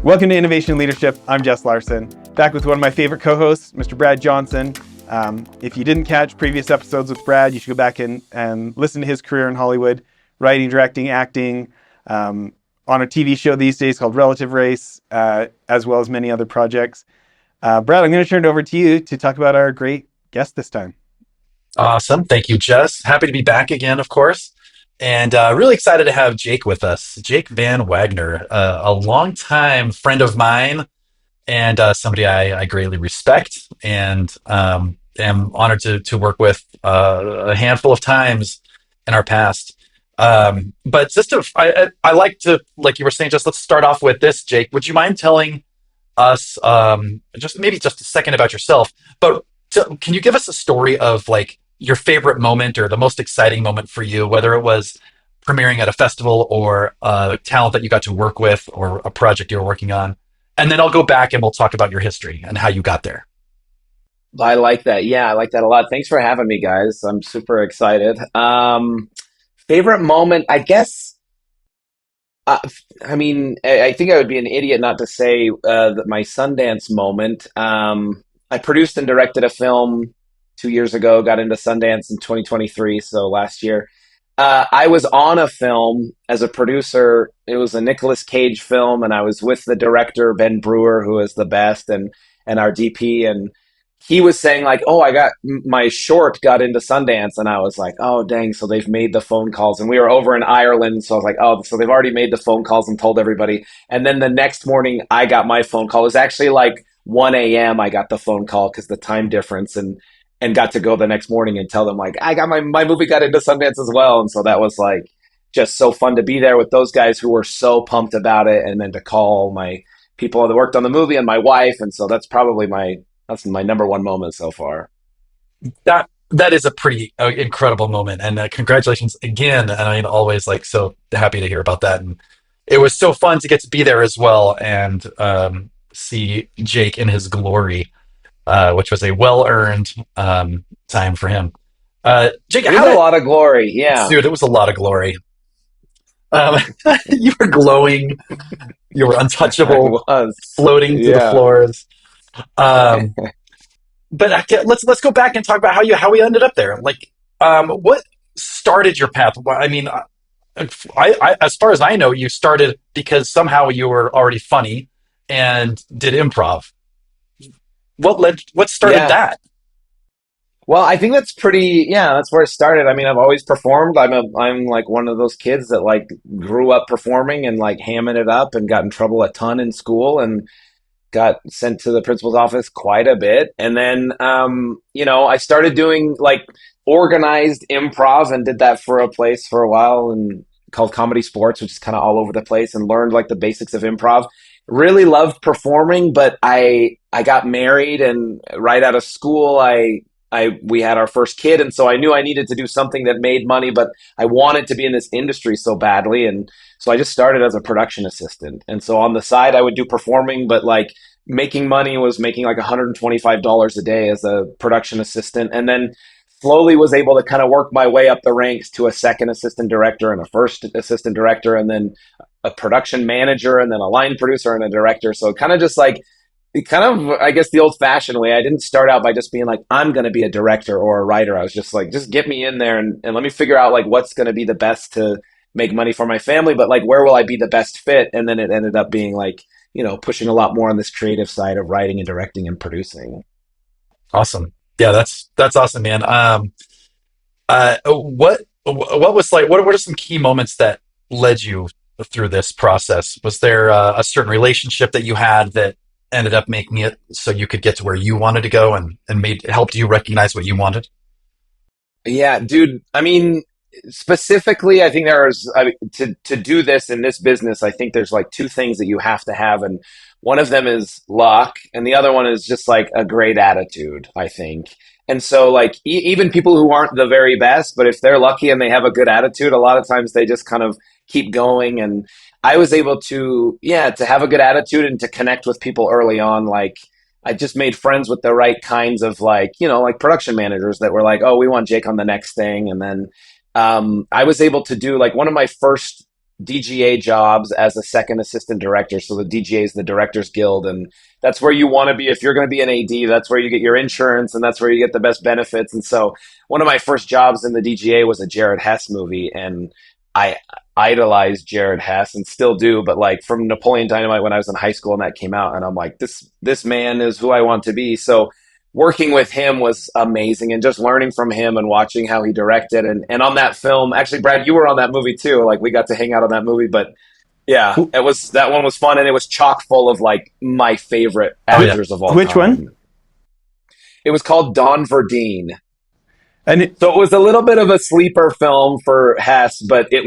Welcome to Innovation Leadership. I'm Jess Larson, back with one of my favorite co-hosts, Mr. Brad Johnson. If you didn't catch previous episodes with Brad, you should go back and listen to his career in Hollywood, writing, directing, acting, on a TV show these days called Relative Race, as well as many other projects. Brad, I'm going to turn it over to you to talk about our great guest this time. Awesome. Thank you, Jess. Happy to be back again, of course. And really excited to have Jake with us. Jake Van Wagoner, a longtime friend of mine and somebody I greatly respect and am honored to work with a handful of times in our past. But I like to, like you were saying, just let's start off with this, Jake. Would you mind telling us just a second about yourself? But can you give us a story of like your favorite moment or the most exciting moment for you, whether it was premiering at a festival or a talent that you got to work with or a project you were working on? And then I'll go back and we'll talk about your history and how you got there. I like that. Yeah, I like that a lot. Thanks for having me, guys. I'm super excited. Favorite moment, I guess. Uh, I think I would be an idiot not to say that my Sundance moment. I produced and directed a film 2 years ago. Got into Sundance in 2023, so last year. I was on a film as a producer. It was a Nicolas Cage film, and I was with the director Ben Brewer, who is the best, and our DP, and he was saying like, "Oh, my short got into Sundance," and I was like, "Oh, dang!" So they've made the phone calls, and we were over in Ireland, so I was like, "Oh, so they've already made the phone calls and told everybody." And then the next morning, I got my phone call. It was actually like 1 a.m. I got the phone call because the time difference, and got to go the next morning and tell them like, I got my movie got into Sundance as well, and so that was like just so fun to be there with those guys who were so pumped about it, and then to call my people that worked on the movie and my wife, and so that's my number one moment so far. That is a pretty incredible moment, and congratulations again. And I'm always like so happy to hear about that. And it was so fun to get to be there as well and see Jake in his glory, which was a well earned time for him. Jake, It was how a did lot of glory. Yeah, dude? It was a lot of glory. Um, you were glowing. You were I untouchable, was. floating through the Yeah. floors. Um, but let's go back and talk about how we ended up there. Like, what started your path? I mean, as far as I know, you started because somehow you were already funny and did improv. What started Yeah. that? Well, I think yeah, that's where it started. I mean, I've always performed. I'm like one of those kids that like grew up performing and like hamming it up and got in trouble a ton in school and got sent to the principal's office quite a bit. And then, I started doing like organized improv and did that for a place for a while and called Comedy Sports, which is kind of all over the place, and learned like the basics of improv. Really loved performing, but I got married, and right out of school, we had our first kid, and so I knew I needed to do something that made money, but I wanted to be in this industry so badly, and so I just started as a production assistant. And so on the side, I would do performing, but like making money was making like $125 a day as a production assistant. And then slowly was able to kind of work my way up the ranks to a second assistant director and a first assistant director, and then a production manager, and then a line producer and a director. So kind of just like, kind of, I guess, the old fashioned way. I didn't start out by just being like, I'm going to be a director or a writer. I was just like, just get me in there, and let me figure out like what's going to be the best to make money for my family, but like where will I be the best fit? And then it ended up being like, pushing a lot more on this creative side of writing and directing and producing. Awesome. Yeah, that's awesome, man. What was like? What are some key moments that led you through this process? Was there a certain relationship that you had that ended up making it so you could get to where you wanted to go and made helped you recognize what you wanted? Yeah, dude. I mean, specifically, I think to do this in this business. I think there's like two things that you have to have, and one of them is luck, and the other one is just like a great attitude. I think, and so like even people who aren't the very best, but if they're lucky and they have a good attitude, a lot of times they just kind of keep going. And I was able to, yeah, to have a good attitude and to connect with people early on, like. I just made friends with the right kinds of like, like production managers that were like, oh, we want Jake on the next thing. And then I was able to do like one of my first DGA jobs as a second assistant director. So the DGA is the Directors Guild, and that's where you want to be if you're going to be an AD. That's where you get your insurance, and that's where you get the best benefits. And so one of my first jobs in the DGA was a Jared Hess movie, and I idolized Jared Hess and still do. But like from Napoleon Dynamite when I was in high school and that came out, and I'm like, this man is who I want to be. So working with him was amazing, and just learning from him and watching how he directed and on that film. Actually, Brad, you were on that movie too. Like we got to hang out on that movie, but yeah, it was that one was fun, and it was chock full of like my favorite Oh yeah. actors of all Which time. one? It was called Don Verdine. And it, So it was a little bit of a sleeper film for Hess, but it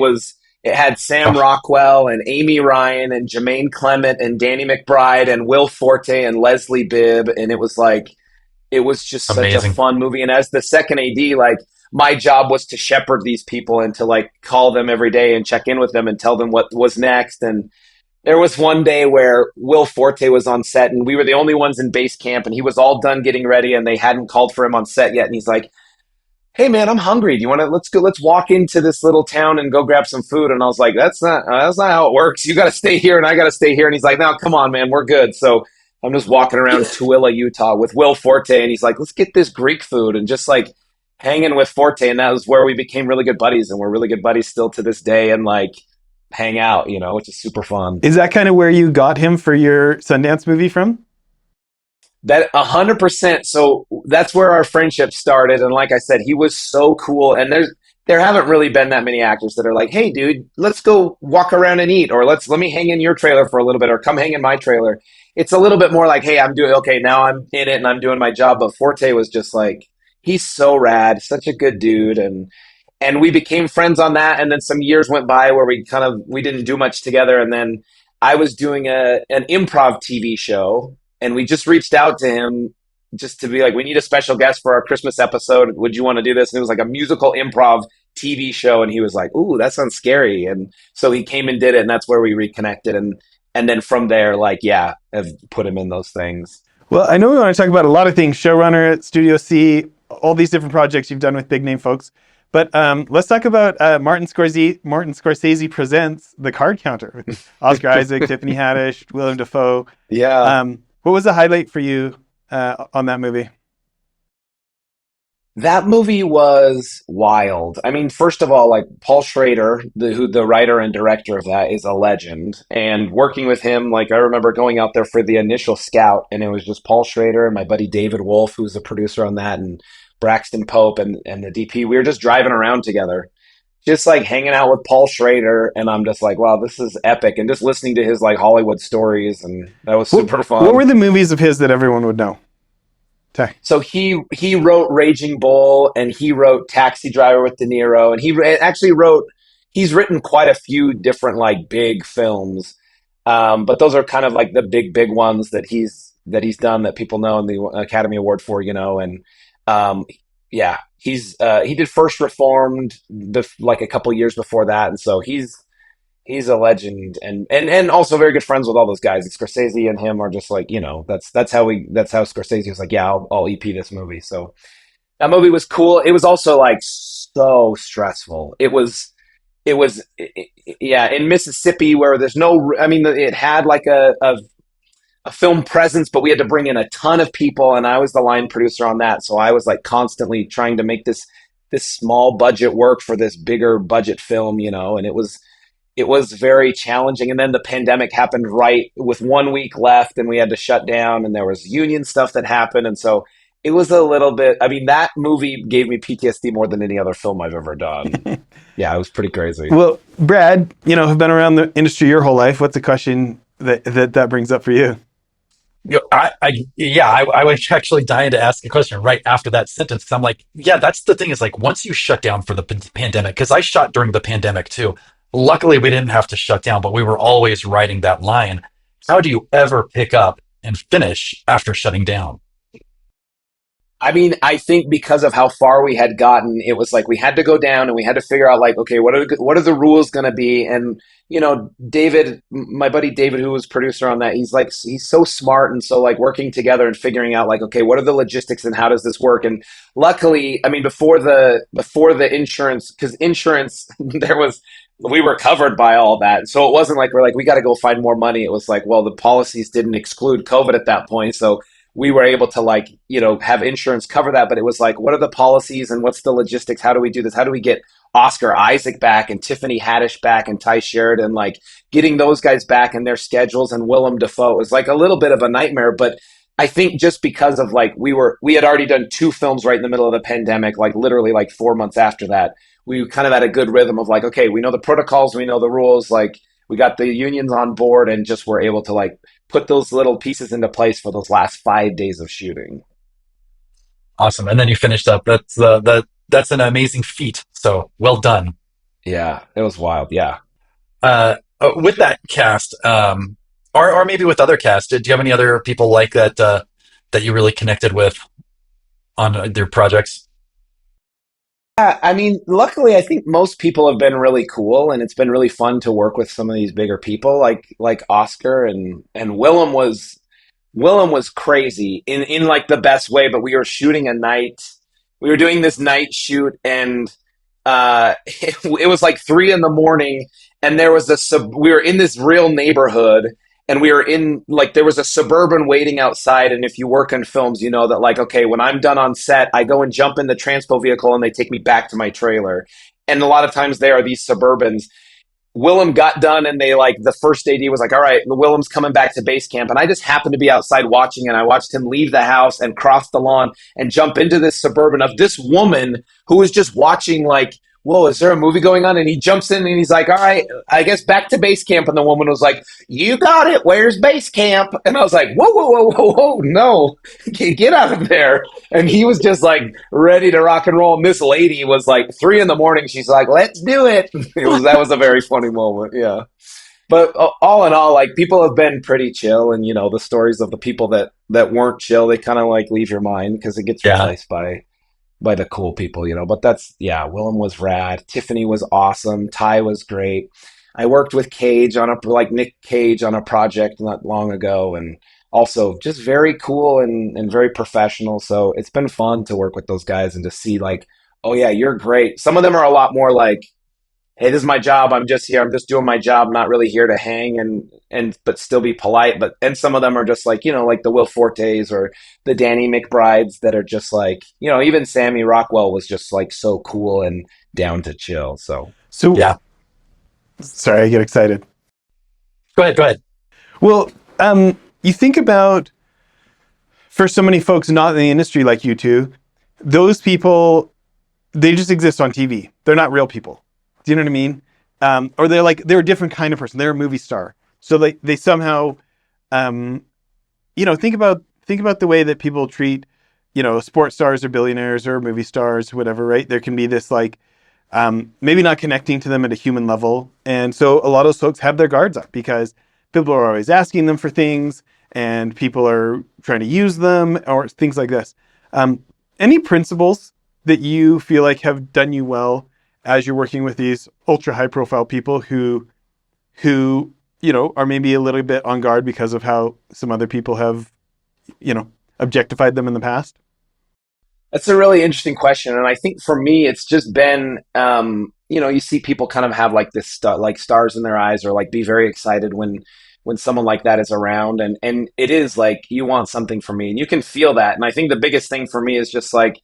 had Sam Oh, Rockwell and Amy Ryan and Jermaine Clement and Danny McBride and Will Forte and Leslie Bibb, and it was just such a amazing. fun movie. And as the second AD, like my job was to shepherd these people and to like call them every day and check in with them and tell them what was next. And there was one day where Will Forte was on set and we were the only ones in base camp and he was all done getting ready and they hadn't called for him on set yet. And he's like, "Hey man, I'm hungry. Do you want to let's walk into this little town and go grab some food?" And I was like, that's not how it works. You got to stay here and I got to stay here. And he's like, "No, come on, man, we're good." So I'm just walking around Tooele, Utah with Will Forte, and he's like, "Let's get this Greek food," and just like hanging with Forte, and that was where we became really good buddies, and we're really good buddies still to this day, and like hang out, which is super fun. is that kind of where you got him for your Sundance movie from? That 100%. So that's where our friendship started. And like I said, he was so cool. And there haven't really been that many actors that are like, "Hey, dude, let's go walk around and eat," or let me hang in your trailer for a little bit, or come hang in my trailer. It's a little bit more like, "Hey, I'm doing okay now. I'm in it and I'm doing my job." But Forte was just like, he's so rad, such a good dude, and we became friends on that. And then some years went by where we didn't do much together. And then I was doing an improv TV show, and we just reached out to him just to be like, "We need a special guest for our Christmas episode. Would you want to do this?" And it was like a musical improv TV show, and he was like, "Ooh, that sounds scary." And so he came and did it, and that's where we reconnected. And then from there, like, yeah, I've put him in those things. Well, I know we want to talk about a lot of things, Showrunner at Studio C, all these different projects you've done with big name folks. But let's talk about Martin Scorsese. Martin Scorsese presents The Card Counter with Oscar Isaac, Tiffany Haddish, Willem Dafoe. Yeah. What was the highlight for you on that movie? That movie was wild. I mean, first of all, like Paul Schrader, the writer and director of that, is a legend. And working with him, like I remember going out there for the initial scout, and it was just Paul Schrader and my buddy David Wolf, who's the producer on that, and Braxton Pope and the DP. We were just driving around together, just like hanging out with Paul Schrader, and I'm just like, wow, this is epic. And just listening to his like Hollywood stories, and that was super What were fun. the movies of his that everyone would know? Okay. So he wrote Raging Bull and he wrote Taxi Driver with De Niro, and actually wrote he's written quite a few different like big films, but those are kind of like the big ones that he's done that people know and the Academy Award for, and um, yeah, he did First Reformed like a couple years before that, and so he's a legend, and also very good friends with all those guys. And Scorsese and him are just like, that's how Scorsese was like, "Yeah, I'll EP this movie." So that movie was cool. It was also like so stressful. It was yeah, in Mississippi where there's no, I mean, it had like a film presence, but we had to bring in a ton of people, and I was the line producer on that, so I was like constantly trying to make this small budget work for this bigger budget film, and it was very challenging. And then the pandemic happened right with 1 week left, and we had to shut down, and there was union stuff that happened. And so it was a little bit, I mean, that movie gave me PTSD more than any other film I've ever done. Yeah, it was pretty crazy. Well, Brad, have been around the industry your whole life. What's a question that brings up for you? I was actually dying to ask a question right after that sentence. 'Cause I'm like, yeah, that's the thing is like once you shut down for the pandemic, because I shot during the pandemic too. Luckily, we didn't have to shut down, but we were always writing that line. How do you ever pick up and finish after shutting down? I mean, I think because of how far we had gotten, it was like we had to go down and we had to figure out like, okay, what are the rules going to be? And David, my buddy David, who was producer on that, he's so smart, and so like working together and figuring out like, okay, what are the logistics and how does this work? And luckily, I mean, before the insurance, because insurance, there was we were covered by all that. So it wasn't like we're like, we got to go find more money. It was like, well, the policies didn't exclude COVID at that point. So we were able to like, have insurance cover that. But it was like, what are the policies and what's the logistics? How do we do this? How do we get Oscar Isaac back and Tiffany Haddish back and Ty Sheridan, like getting those guys back in their schedules, and Willem Dafoe was like a little bit of a nightmare. But I think just because of like we had already done two films right in the middle of the pandemic, like literally like 4 months after that, we kind of had a good rhythm of like, okay, we know the protocols, we know the rules, like we got the unions on board, and just were able to like put those little pieces into place for those last 5 days of shooting. Awesome. And then you finished up. That's an amazing feat. So well done. Yeah, it was wild. Yeah. With that cast, or maybe with other cast, do you have any other people like that that you really connected with on their projects? I mean, luckily, I think most people have been really cool, and it's been really fun to work with some of these bigger people, like Oscar and Willem was crazy in like the best way. But we were shooting a night, we were doing this night shoot, and it was like 3 in the morning, and there was we were in this real neighborhood, and we were in like there was a suburban waiting outside. And if you work in films, you know that like, okay, when I'm done on set, I go and jump in the transpo vehicle and they take me back to my trailer. And a lot of times there are these suburbans. Willem got done, and they like the first AD was like, all right, Willem's coming back to base camp. And I just happened to be outside watching, and I watched him leave the house and cross the lawn and jump into this suburban of this woman who was just watching like, whoa, is there a movie going on? And he jumps in and he's like, all right, I guess back to base camp. And the woman was like, you got it. Where's base camp? And I was like, whoa, whoa, whoa, whoa, whoa, no, get out of there. And he was just like ready to rock and roll. And this lady was like 3 in the morning. She's like, let's do it. That was a very funny moment. Yeah. But all in all, like people have been pretty chill, and the stories of the people that weren't chill, they kind of like leave your mind because it gets Yeah. replaced by the cool people. But that's, yeah, Willem was rad. Tiffany was awesome. Ty was great. I worked with Cage on like Nick Cage on a project not long ago, and also just very cool and very professional. So it's been fun to work with those guys and to see like, oh yeah, you're great. Some of them are a lot more like, hey, this is my job. I'm just here. I'm just doing my job. I'm not really here to hang and but still be polite. But and some of them are just like, like the Will Fortes or the Danny McBrides that are just like, even Sammy Rockwell was just like so cool and down to chill. So So, Yeah. sorry, I get excited. Go ahead. Go ahead. Well, you think about, for so many folks not in the industry like you two, those people, they just exist on TV. They're not real people. Do you know what I mean? Or they're a different kind of person. They're a movie star. So they somehow, think about the way that people treat, sports stars or billionaires or movie stars, whatever, right? There can be this like, maybe not connecting to them at a human level. And so a lot of those folks have their guards up because people are always asking them for things and people are trying to use them or things like this. Any principles that you feel like have done you well as you're working with these ultra high profile people who are maybe a little bit on guard because of how some other people have, objectified them in the past? that's a really interesting question. And I think for me, it's just been, you see people kind of have like this like stars in their eyes, or like be very excited when someone like that is around. And it is like, you want something from me, and you can feel that. And I think the biggest thing for me is just like,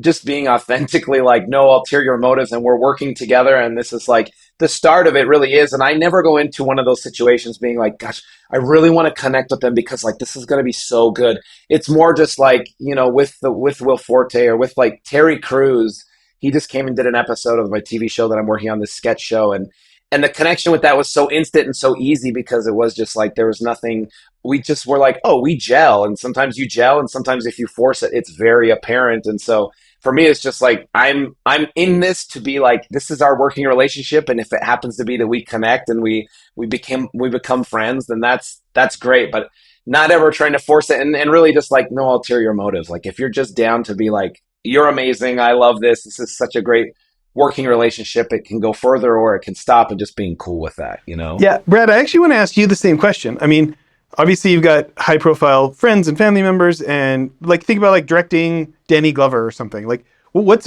just being authentically like, no ulterior motives, and we're working together. And this is like the start of it really is. And I never go into one of those situations being like, gosh, I really want to connect with them because like this is going to be so good. It's more just like, with Will Forte or with like Terry Crews. He just came and did an episode of my TV show that I'm working on, this sketch show, and the connection with that was so instant and so easy because it was just like there was nothing. We just were like, oh, we gel, and sometimes you gel, and sometimes if you force it, it's very apparent. And so for me, it's just like I'm in this to be like, this is our working relationship, and if it happens to be that we connect and we become friends, then that's great. But not ever trying to force it, and really just like no ulterior motives. Like if you're just down to be like, you're amazing, I love this. This is such a great working relationship. It can go further or it can stop, and just being cool with that. Yeah, Brad, I actually want to ask you the same question. I mean, obviously you've got high profile friends and family members, and like think about like directing Danny Glover or something. Like what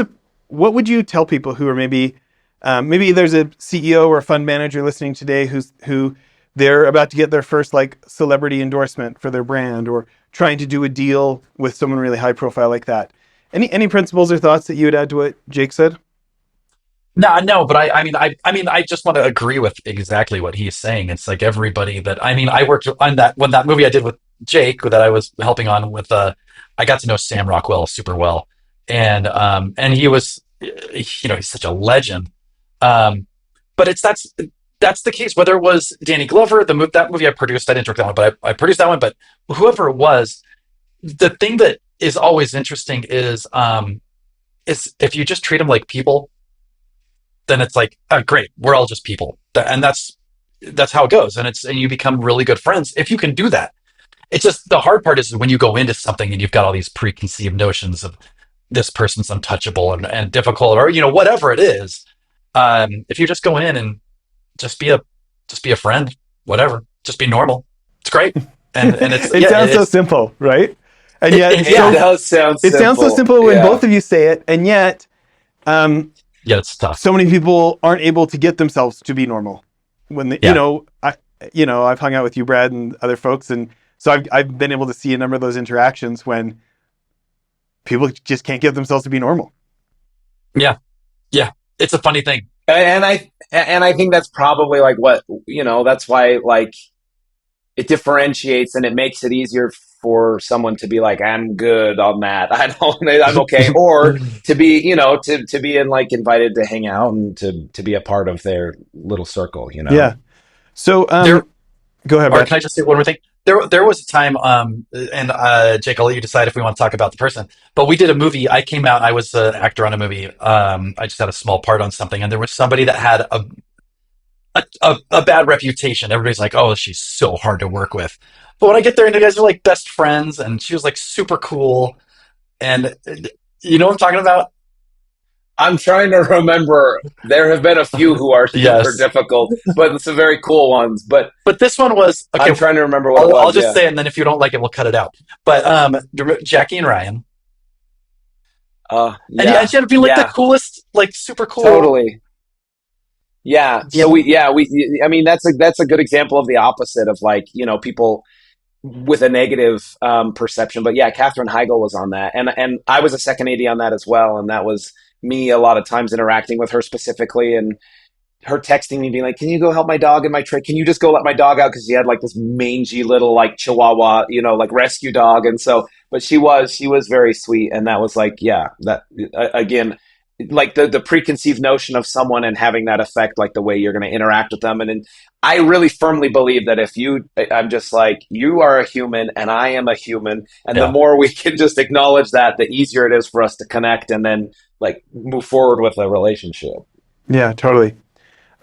would you tell people who are maybe Maybe there's a CEO or a fund manager listening today who they're about to get their first like celebrity endorsement for their brand, or trying to do a deal with someone really high profile like that. Any principles or thoughts that you would add to what Jake said? No, no, but I just want to agree with exactly what he's saying. It's like everybody that I worked on that movie I did with Jake that I was helping on with. I got to know Sam Rockwell super well, and he was, he's such a legend. Um, but that's the case. Whether it was Danny Glover, that movie I produced, I didn't direct that one, but I produced that one. But whoever it was, the thing that is always interesting is if you just treat them like people, then it's like, oh, great, we're all just people, and that's how it goes, and you become really good friends if you can do that. It's just the hard part is when you go into something and you've got all these preconceived notions of this person's untouchable and difficult, or whatever it is. If you just go in and just be a just be a friend, whatever, just be normal, it's great. And it's It yeah, sounds so simple, right? And yet it, It yeah, does sound it sounds so simple. simple when Yeah. both of you say it, and yet yeah, it's tough. so many people aren't able to get themselves to be normal. When Yeah, I've hung out with you, Brad, and other folks, and so I've been able to see a number of those interactions when people just can't get themselves to be normal. yeah, yeah. It's a funny thing. And I think that's probably like what, that's why like it differentiates and it makes it easier for someone to be like, I'm good on that. I'm okay. Or to be, to be like invited to hang out and to be a part of their little circle. Yeah. So There, go ahead, or Brad. can I just say one more thing? There was a time, and Jake, I'll let you decide if we want to talk about the person. But we did a movie. I came out. I was an actor on a movie. I just had a small part on something, and there was somebody that had a bad reputation. Everybody's like, "Oh, she's so hard to work with." But when I get there, and you guys are like best friends, and she was like super cool, and you know what I'm talking about? I'm trying to remember. There have been a few who are super Yes. difficult, but some very cool ones. But But this one was I'm okay. trying to remember what it I'll was. just Yeah. say it, and then if you don't like it, we'll cut it out. But Jackie and Ryan, and Yeah. she ended up being like the Yeah. coolest, like super cool. Totally. Yeah. Yeah, So I mean, that's a good example of the opposite of like, people with a negative perception. But yeah, Katherine Heigl was on that, and I was a second AD on that as well, and that was me a lot of times interacting with her specifically, and her texting me being like, "Can you go help my dog in my tray? Can you just go let my dog out?" Because she had like this mangy little like Chihuahua, like rescue dog, and so, but she was very sweet, and that was like, yeah, that again, like the preconceived notion of someone and having that affect like the way you're going to interact with them, and I really firmly believe that if I'm just like, you are a human and I am a human, and the yeah. more we can just acknowledge that, the easier it is for us to connect and then like move forward with a relationship. Yeah, totally.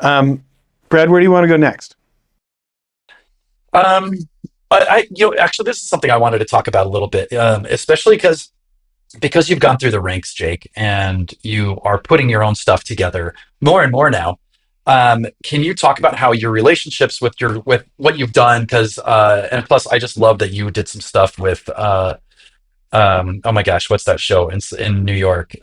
Um, Brad, where do you want to go next? Um, actually, this is something I wanted to talk about a little bit, especially because you've gone through the ranks, Jake, and you are putting your own stuff together more and more now. Can you talk about how your relationships with what you've done? Because and plus, I just love that you did some stuff with oh my gosh, what's that show in New York?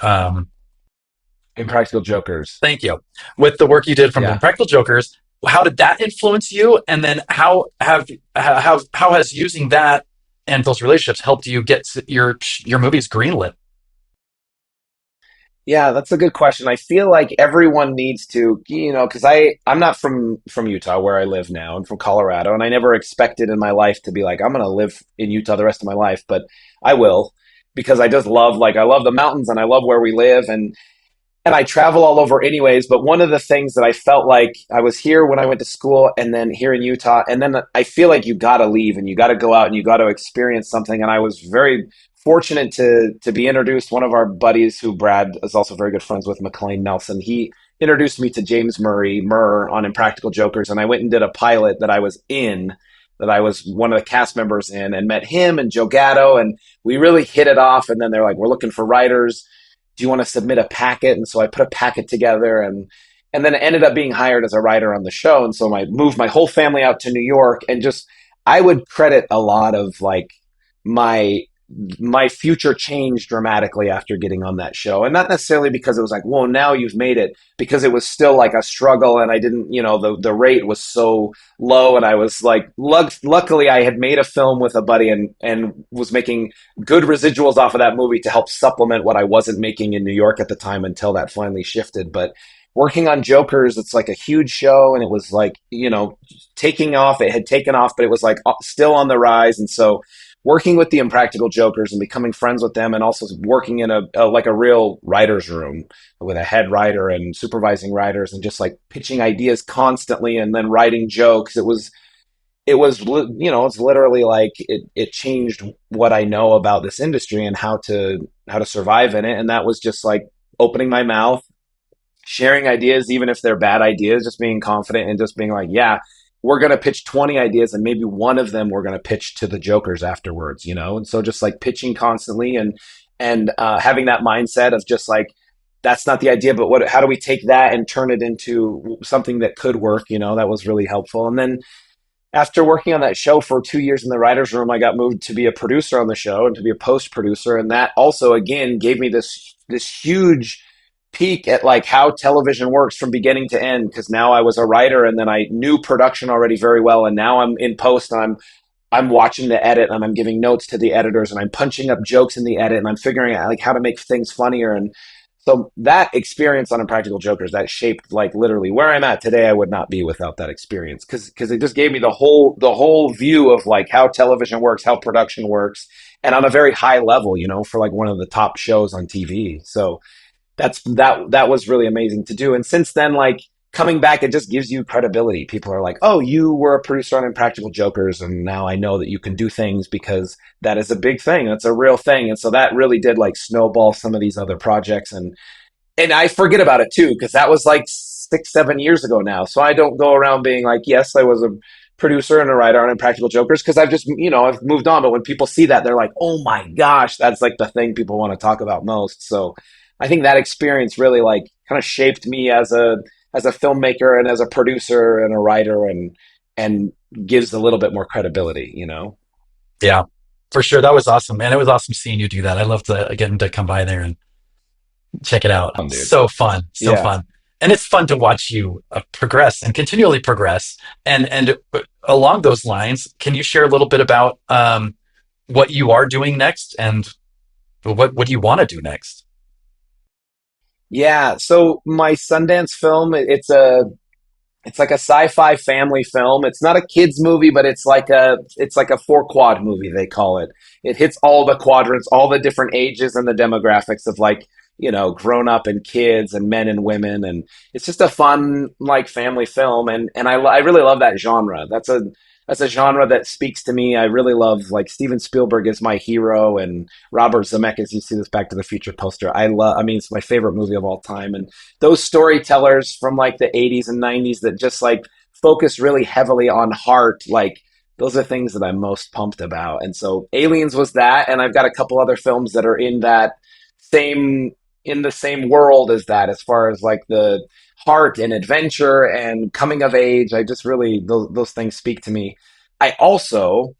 Impractical Jokers. Thank you. With the work you did from Yeah. Impractical Jokers, how did that influence you? And then how has using that and those relationships helped you get your movies greenlit? Yeah, that's a good question. I feel like everyone needs to, because I'm not from Utah where I live now. I'm from Colorado, and I never expected in my life to be like I'm going to live in Utah the rest of my life, but I will because I just love I love the mountains and I love where we live and I travel all over anyways. But one of the things that I felt like I was here when I went to school and then here in Utah, and then I feel like you got to leave and you got to go out and you got to experience something. And I was very fortunate to be introduced. One of our buddies, who Brad is also very good friends with, McLean Nelson, he introduced me to James Murr on Impractical Jokers, and I went and did a pilot that I was in. That I was one of the cast members in, and met him and Joe Gatto, and we really hit it off. And then they're like, "We're looking for writers. Do you want to submit a packet?" And so I put a packet together, and then I ended up being hired as a writer on the show. And so I moved my whole family out to New York, and just I would credit a lot of like my my future changed dramatically after getting on that show. And not necessarily because it was like, whoa, now you've made it, because it was still like a struggle. And I didn't, the rate was so low. And I was like, luckily I had made a film with a buddy and was making good residuals off of that movie to help supplement what I wasn't making in New York at the time until that finally shifted. But working on Jokers, it's like a huge show. And it was like, taking off. It had taken off, but it was like still on the rise. And so working with the Impractical Jokers and becoming friends with them, and also working in a real writer's room with a head writer and supervising writers, and just like pitching ideas constantly and then writing jokes. It's literally like it changed what I know about this industry and how to survive in it. And that was just like opening my mouth, sharing ideas, even if they're bad ideas, just being confident and just being like, yeah, we're going to pitch 20 ideas and maybe one of them we're going to pitch to the Jokers afterwards. And so just like pitching constantly and having that mindset of just like, that's not the idea, but how do we take that and turn it into something that could work? That was really helpful. And then after working on that show for 2 years in the writer's room, I got moved to be a producer on the show and to be a post producer. And that also, again, gave me this huge peek at like how television works from beginning to end. Because now I was a writer and then I knew production already very well. And now I'm in post and I'm watching the edit and I'm giving notes to the editors and I'm punching up jokes in the edit and I'm figuring out like how to make things funnier. And so that experience on Impractical Jokers, that shaped like literally where I'm at today. I would not be without that experience, because it just gave me the whole view of like how television works, how production works, and on a very high level, for like one of the top shows on TV. So that was really amazing to do. And since then, like coming back, it just gives you credibility. People are like, oh, you were a producer on Impractical Jokers, and now I know that you can do things, because that is a big thing. That's a real thing. And so that really did like snowball some of these other projects. And I forget about it too, because that was like 6, 7 years ago now. So I don't go around being like, yes, I was a producer and a writer on Impractical Jokers, because I've moved on. But when people see that, they're like, oh my gosh, that's like the thing people want to talk about most. So I think that experience really like kind of shaped me as a filmmaker and as a producer and a writer, and gives a little bit more credibility. Yeah, for sure. That was awesome, man. It was awesome seeing you do that. I love to getting to come by there and check it out. Dude. So fun, so Yeah. fun. And it's fun to watch you progress and continually progress. And along those lines, can you share a little bit about what you are doing next, and what do you want to do next? Yeah. So my Sundance film, it's like a sci-fi family film. It's not a kids movie, but it's like a four quad movie, they call it. It hits all the quadrants, all the different ages and the demographics of like, grown up and kids and men and women, and it's just a fun like family film. And I really love that genre. That's a genre that speaks to me. I really love, like, Steven Spielberg is my hero, and Robert Zemeckis. You see this Back to the Future poster. I mean, it's my favorite movie of all time. And those storytellers from like the 80s and 90s that just like focus really heavily on heart, like those are things that I'm most pumped about. And so Aliens was that, and I've got a couple other films that are same in the same world as that, as far as like the heart and adventure and coming of age. I just really, those things speak to me. I also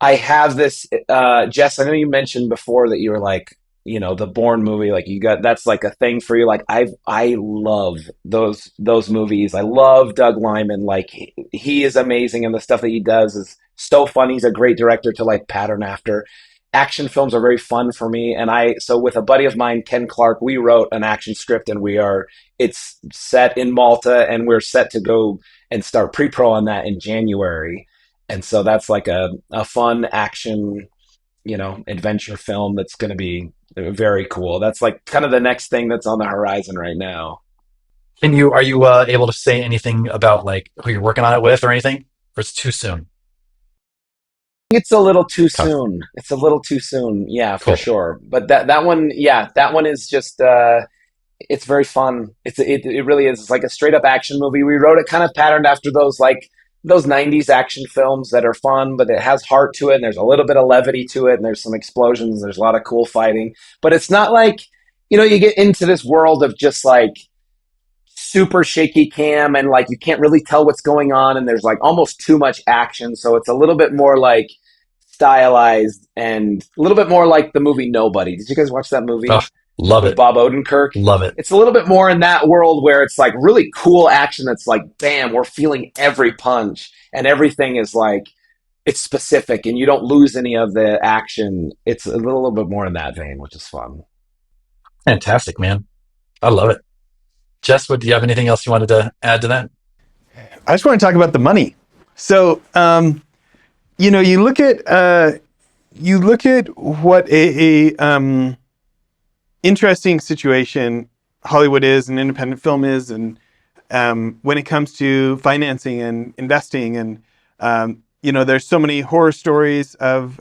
I have this, Jess. I know you mentioned before that you were like, the Bourne movie. Like, you got, that's like a thing for you. Like, I love those movies. I love Doug Liman. Like, he is amazing, and the stuff that he does is so fun. He's a great director to like pattern after. Action films are very fun for me, and so with a buddy of mine, Ken Clark, we wrote an action script, and it's set in Malta, and we're set to go and start pre-pro on that in January. And so that's like a fun action, adventure film that's going to be very cool. That's like kind of the next thing that's on the horizon right now. Are you able to say anything about like who you're working on it with or anything? Or it's too soon? It's a little too Okay, soon. It's a little too soon. Yeah, for cool. sure. But that one, yeah, that one is just, it's very fun. It really is. It's like a straight up action movie. We wrote it kind of patterned after those 90s action films that are fun, but it has heart to it, and there's a little bit of levity to it, and there's some explosions, there's a lot of cool fighting. But it's not like, you get into this world of just like super shaky cam, and like you can't really tell what's going on, and there's like almost too much action. So it's a little bit more like stylized and a little bit more like the movie Nobody. Did you guys watch that Oh, movie love with it. Bob Odenkirk? Love it. It's a little bit more in that world where it's like really cool action that's like, bam, we're feeling every punch and everything is like, it's specific and you don't lose any of the action. It's a little bit more in that vein, which is fun. Fantastic, man. I love it. Jess, do you have anything else you wanted to add to that? I just want to talk about the money. So, you look at what a interesting situation Hollywood is and independent film is, and when it comes to financing and investing, and there's so many horror stories of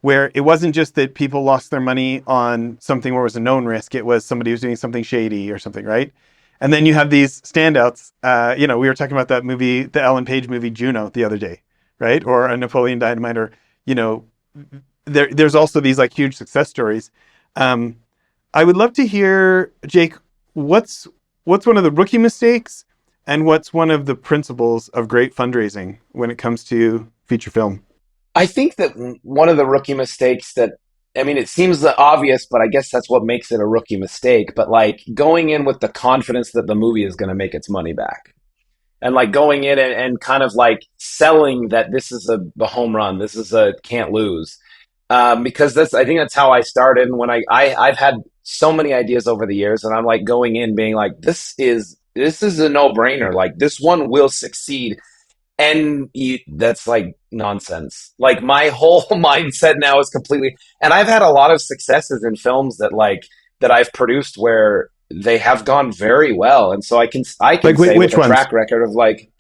where it wasn't just that people lost their money on something where it was a known risk; it was somebody who was doing something shady or something, right? And then you have these standouts. We were talking about that movie, the Ellen Page movie Juno, the other day, right? Or a Napoleon Dynamite, or there's also these like huge success stories. I would love to hear, Jake, what's one of the rookie mistakes and what's one of the principles of great fundraising when it comes to feature film? I think that one of the rookie mistakes that, I mean, it seems obvious, but I guess that's what makes it a rookie mistake. But like going in with the confidence that the movie is going to make its money back. And like going in and kind of like selling that this is a home run, this is a can't lose. Because I think that's how I started. And when I've had so many ideas over the years, and I'm like going in being like, this is a no brainer. Like this one will succeed. And that's like nonsense. Like my whole mindset now is completely, and I've had a lot of successes in films that I've produced where they have gone very well. And so I can Like say with which a ones? track record of like,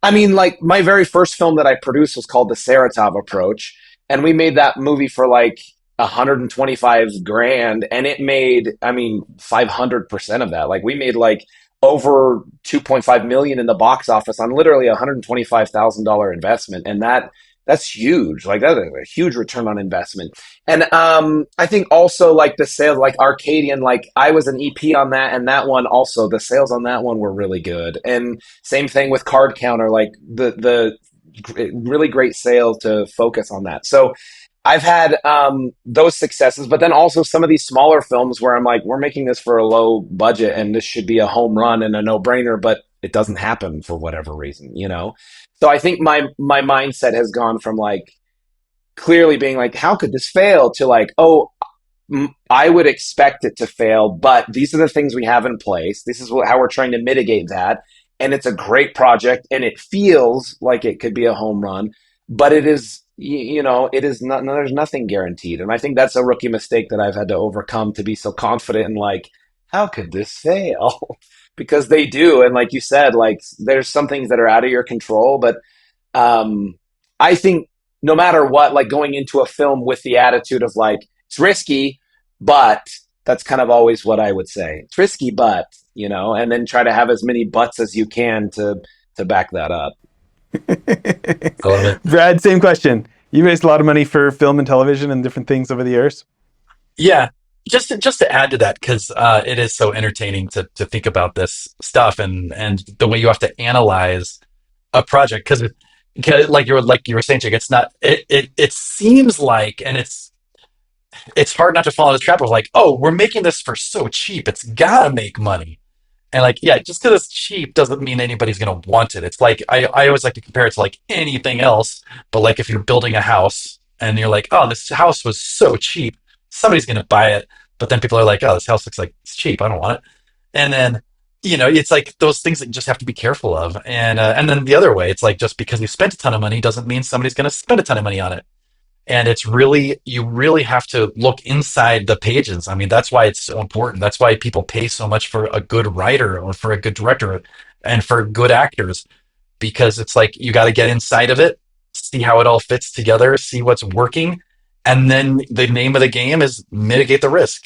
I mean, like my very first film that I produced was called The Saratov Approach, and we made that movie for like 125 grand, and it made, I mean, 500% of that. Like we made like over 2.5 million in the box office on literally $125,000 investment, and that's huge. Like that's a huge return on investment. And I think also like the sales, like Arcadian, like I was an EP on that, and that one also the sales on that one were really good. And same thing with Card Counter, like the really great sale to focus on that. So I've had those successes, but then also some of these smaller films where I'm like, we're making this for a low budget and this should be a home run and a no brainer, but it doesn't happen for whatever reason, you know? So I think my mindset has gone from like clearly being like, how could this fail to like, oh, I would expect it to fail, but these are the things we have in place. This is how we're trying to mitigate that. And it's a great project and it feels like it could be a home run, but it is, it is not, no, there's nothing guaranteed. And I think that's a rookie mistake that I've had to overcome to be so confident in like, how could this fail? Because they do. And like you said, like there's some things that are out of your control, but um, I think no matter what, like going into a film with the attitude of like, it's risky, but that's kind of always what I would say. It's risky, but, and then try to have as many buts as you can to back that up. I love it. Brad, same question. You raised a lot of money for film and television and different things over the years. Yeah, just to add to that, because it is so entertaining to think about this stuff and the way you have to analyze a project because like you were saying, Jake, it's not it seems like, and it's hard not to fall into the trap of like, oh, we're making this for so cheap, it's gotta make money. And like, yeah, just because it's cheap doesn't mean anybody's gonna want it. It's like I always like to compare it to like anything else, but like if you're building a house and you're like, oh, this house was so cheap, somebody's gonna buy it. But then people are like, oh, this house looks like it's cheap, I don't want it. And then it's like those things that you just have to be careful of. And then the other way, it's like just because you spent a ton of money doesn't mean somebody's gonna spend a ton of money on it. And it's really, you really have to look inside the pages. I mean, that's why it's so important. That's why people pay so much for a good writer or for a good director and for good actors, because it's like you got to get inside of it, see how it all fits together, see what's working. And then the name of the game is mitigate the risk.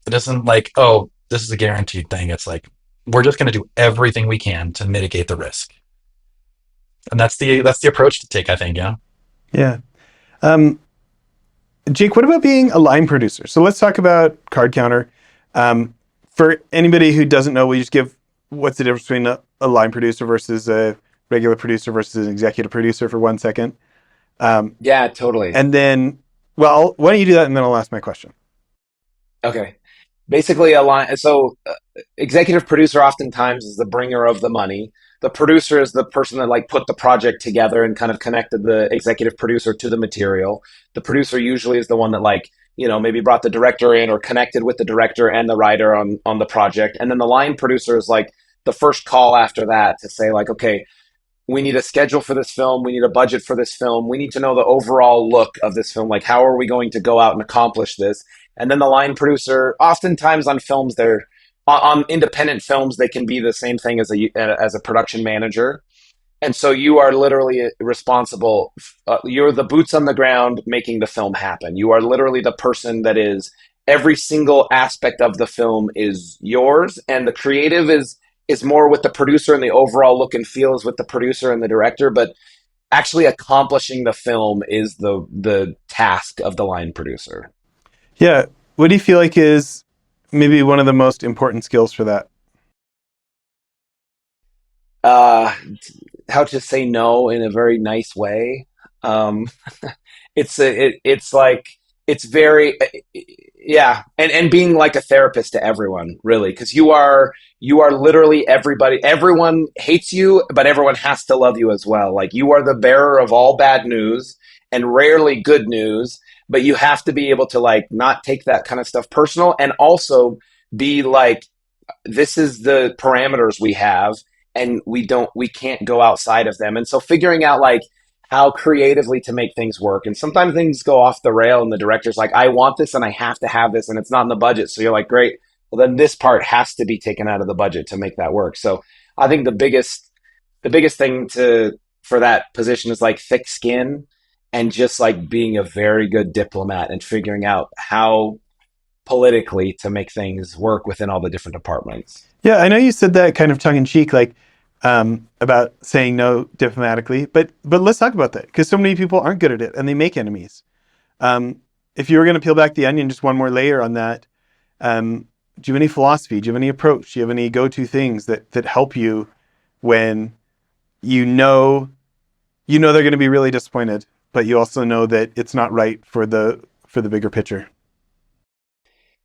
It isn't like, oh, this is a guaranteed thing. It's like, we're just going to do everything we can to mitigate the risk. And that's the approach to take, I think. Yeah. Yeah. Um, Jake, what about being a line producer? So let's talk about Card Counter. For anybody who doesn't know, we just give what's the difference between a line producer versus a regular producer versus an executive producer for 1 second. Yeah, totally. And then, well, why don't you do that and then I'll ask my question. Okay. Basically, a line. So, executive producer oftentimes is the bringer of the money. The producer is the person that like put the project together and kind of connected the executive producer to the material. The producer usually is the one that like maybe brought the director in or connected with the director and the writer on the project. And then the line producer is like the first call after that to say like, okay, we need a schedule for this film. We need a budget for this film. We need to know the overall look of this film. Like, how are we going to go out and accomplish this? And then the line producer, oftentimes on films, they're on independent films, they can be the same thing as a production manager. And so you are literally responsible. You're the boots on the ground making the film happen. You are literally the person that is every single aspect of the film is yours, and the creative is more with the producer, and the overall look and feel is with the producer and the director. But actually accomplishing the film is the task of the line producer. Yeah. What do you feel like is maybe one of the most important skills for that? Uh, how to say no in a very nice way. Um, it's like it's very yeah, and being like a therapist to everyone, really, because you are literally everybody. Everyone hates you, but everyone has to love you as well. Like you are the bearer of all bad news and rarely good news, but you have to be able to like not take that kind of stuff personal, and also be like, this is the parameters we have, and we can't go outside of them. And so figuring out like how creatively to make things work, and sometimes things go off the rail and the director's like, I want this and I have to have this and it's not in the budget, so you're like, great, well then this part has to be taken out of the budget to make that work. So I think the biggest thing to for that position is like thick skin, and just like being a very good diplomat and figuring out how politically to make things work within all the different departments. Yeah, I know you said that kind of tongue in cheek, like about saying no diplomatically, but let's talk about that because so many people aren't good at it and they make enemies. Um, if you were going to peel back the onion, just one more layer on that, do you have any philosophy? Do you have any approach? Do you have any go-to things that help you when you know they're going to be really disappointed, but you also know that it's not right for the bigger picture?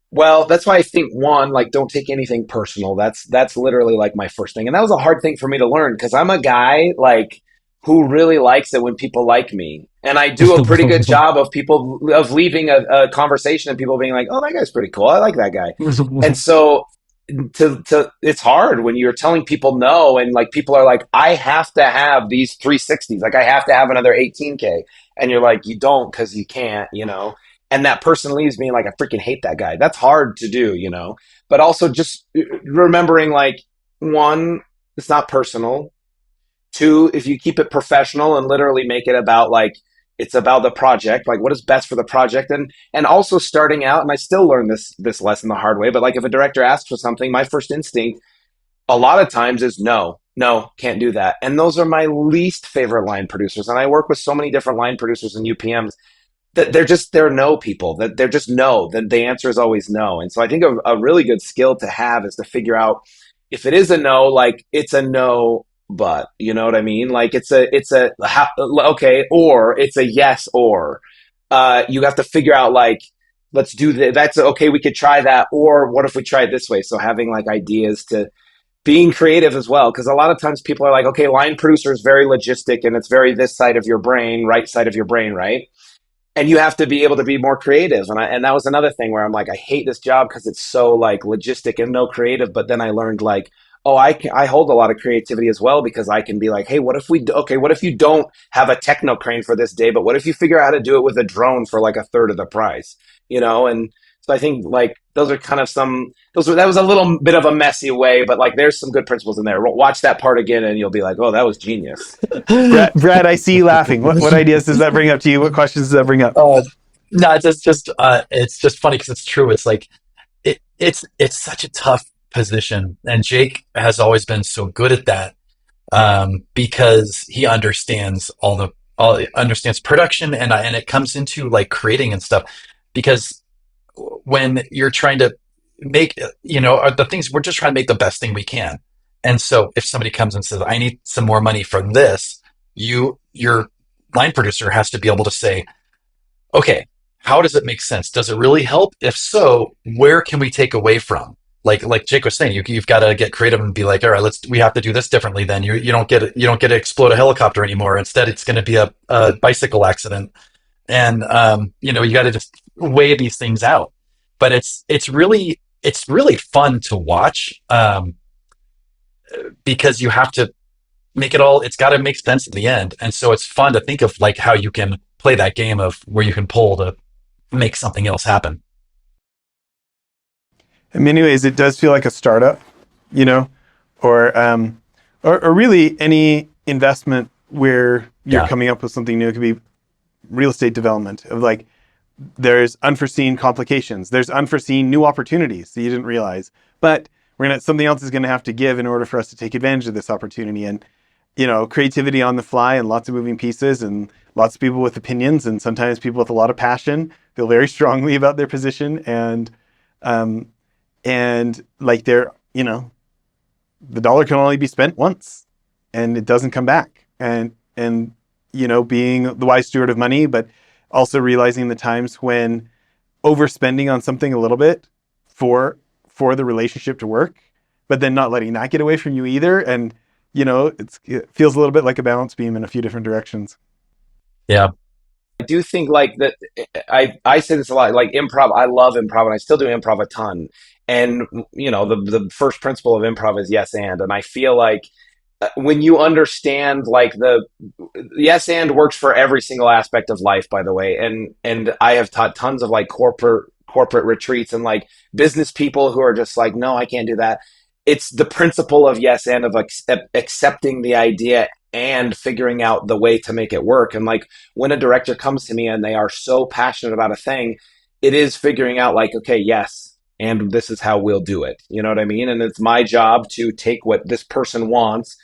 Well, that's why I think one, like, don't take anything personal. That's literally like my first thing, and that was a hard thing for me to learn because I'm a guy like who really likes it when people like me, and I do a pretty good job of leaving a conversation and people being like, "Oh, that guy's pretty cool. I like that guy," and so to it's hard when you're telling people no, and like people are like, I have to have these 360s, like I have to have another 18K, and you're like, you don't because you can't. And that person leaves being like, I freaking hate that guy. That's hard to do. But also just remembering like, one, it's not personal. Two, if you keep it professional and literally make it about like, it's about the project, like what is best for the project. And also starting out, and I still learn this lesson the hard way, but like if a director asks for something, my first instinct a lot of times is no, no, can't do that. And those are my least favorite line producers. And I work with so many different line producers and UPMs that they're no people, that they're just no. Then the answer is always no. And so I think a really good skill to have is to figure out if it is a no, like it's a no, but you know what I mean? Like it's a okay, or it's a yes, or you have to figure out like, let's do that. That's okay. We could try that. Or what if we try it this way? So having like ideas to being creative as well. Cause a lot of times people are like, okay, line producer is very logistic and it's very this side of your brain, right side of your brain, right? And you have to be able to be more creative. And that was another thing where I'm like, I hate this job because it's so like logistic and no creative. But then I learned like, oh, I hold a lot of creativity as well, because I can be like, hey, what if you don't have a techno crane for this day, but what if you figure out how to do it with a drone for like a third of the price. And so I think like those are kind of that was a little bit of a messy way, but like there's some good principles in there. Watch that part again and you'll be like, oh, that was genius. Brad, I see you laughing. What ideas does that bring up to you? What questions does that bring up? uh, no, it's just funny because it's true. It's like it's such a tough position, and Jake has always been so good at that because he understands all understands production, and it comes into like creating and stuff. Because when you're trying to make the things, we're just trying to make the best thing we can. And so if somebody comes and says, I need some more money for this, you're line producer has to be able to say, okay, how does it make sense? Does it really help? If so, where can we take away from? Like Jake was saying, you've got to get creative and be like, all right, we have to do this differently. Then you don't get to explode a helicopter anymore. Instead, it's going to be a bicycle accident, and you got to just weigh these things out. But it's really fun to watch, because you have to make it all. It's got to make sense in the end, and so it's fun to think of like how you can play that game of where you can pull to make something else happen. In many ways, it does feel like a startup, you know, or or really any investment where you're Yeah. coming up with something new. It could be real estate development of like there's unforeseen complications, there's unforeseen new opportunities that you didn't realize, but something else is gonna have to give in order for us to take advantage of this opportunity. And creativity on the fly and lots of moving pieces and lots of people with opinions and sometimes people with a lot of passion feel very strongly about their position um, and like the dollar can only be spent once and it doesn't come back. And being the wise steward of money, but also realizing the times when overspending on something a little bit for the relationship to work, but then not letting that get away from you either. And it feels a little bit like a balance beam in a few different directions. Yeah. I do think like that. I say this a lot. Like improv, I love improv, and I still do improv a ton. And the first principle of improv is yes and I feel like when you understand like the yes and works for every single aspect of life, by the way. And I have taught tons of like corporate retreats and like business people who are just like, no, I can't do that. It's the principle of yes and of accepting the idea and figuring out the way to make it work. And like when a director comes to me and they are so passionate about a thing, it is figuring out like, okay, yes, and this is how we'll do it. You know what I mean? And it's my job to take what this person wants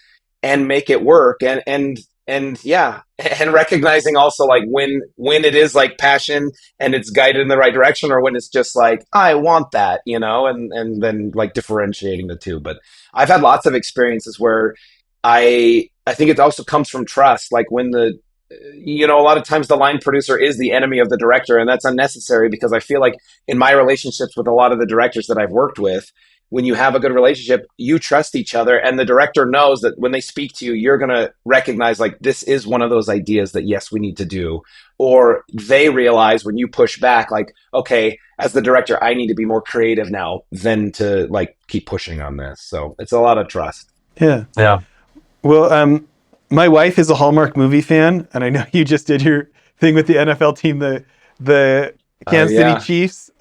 and make it work. And yeah, and recognizing also like when it is like passion and it's guided in the right direction, or when it's just like I want that, and then like differentiating the two. But I've had lots of experiences where I think it also comes from trust. Like when a lot of times the line producer is the enemy of the director, and that's unnecessary because I feel like in my relationships with a lot of the directors that I've worked with, when you have a good relationship, you trust each other, and the director knows that when they speak to you, you're going to recognize like this is one of those ideas that yes, we need to do. Or they realize when you push back, like, okay, as the director, I need to be more creative now than to like keep pushing on this. So it's a lot of trust. Yeah. Yeah. Well, my wife is a Hallmark movie fan, and I know you just did your thing with the NFL team, the Kansas City Yeah. Chiefs.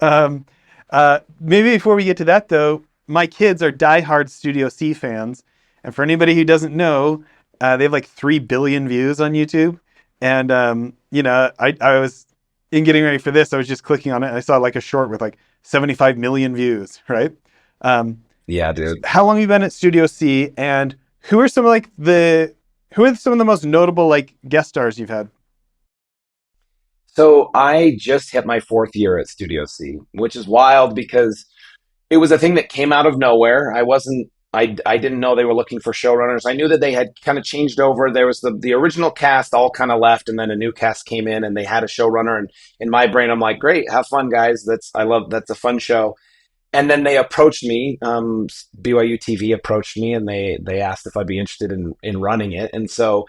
Maybe before we get to that, though, my kids are diehard Studio C fans, and for anybody who doesn't know, they have like 3 billion views on YouTube. And I was in getting ready for this, I was just clicking on it, and I saw like a short with like 75 million views, right? Um, Yeah, dude. how long have you been at Studio C, and who are some of like the who are some of the most notable like guest stars you've had? So I just hit my fourth year at Studio C, which is wild because it was a thing that came out of nowhere. I didn't know they were looking for showrunners. I knew that they had kind of changed over. There was the original cast all kind of left, and then a new cast came in, and they had a showrunner. And in my brain, I'm like, great, have fun, guys. That's a fun show. And then they approached me. BYU TV approached me, and they asked if I'd be interested in running it. And so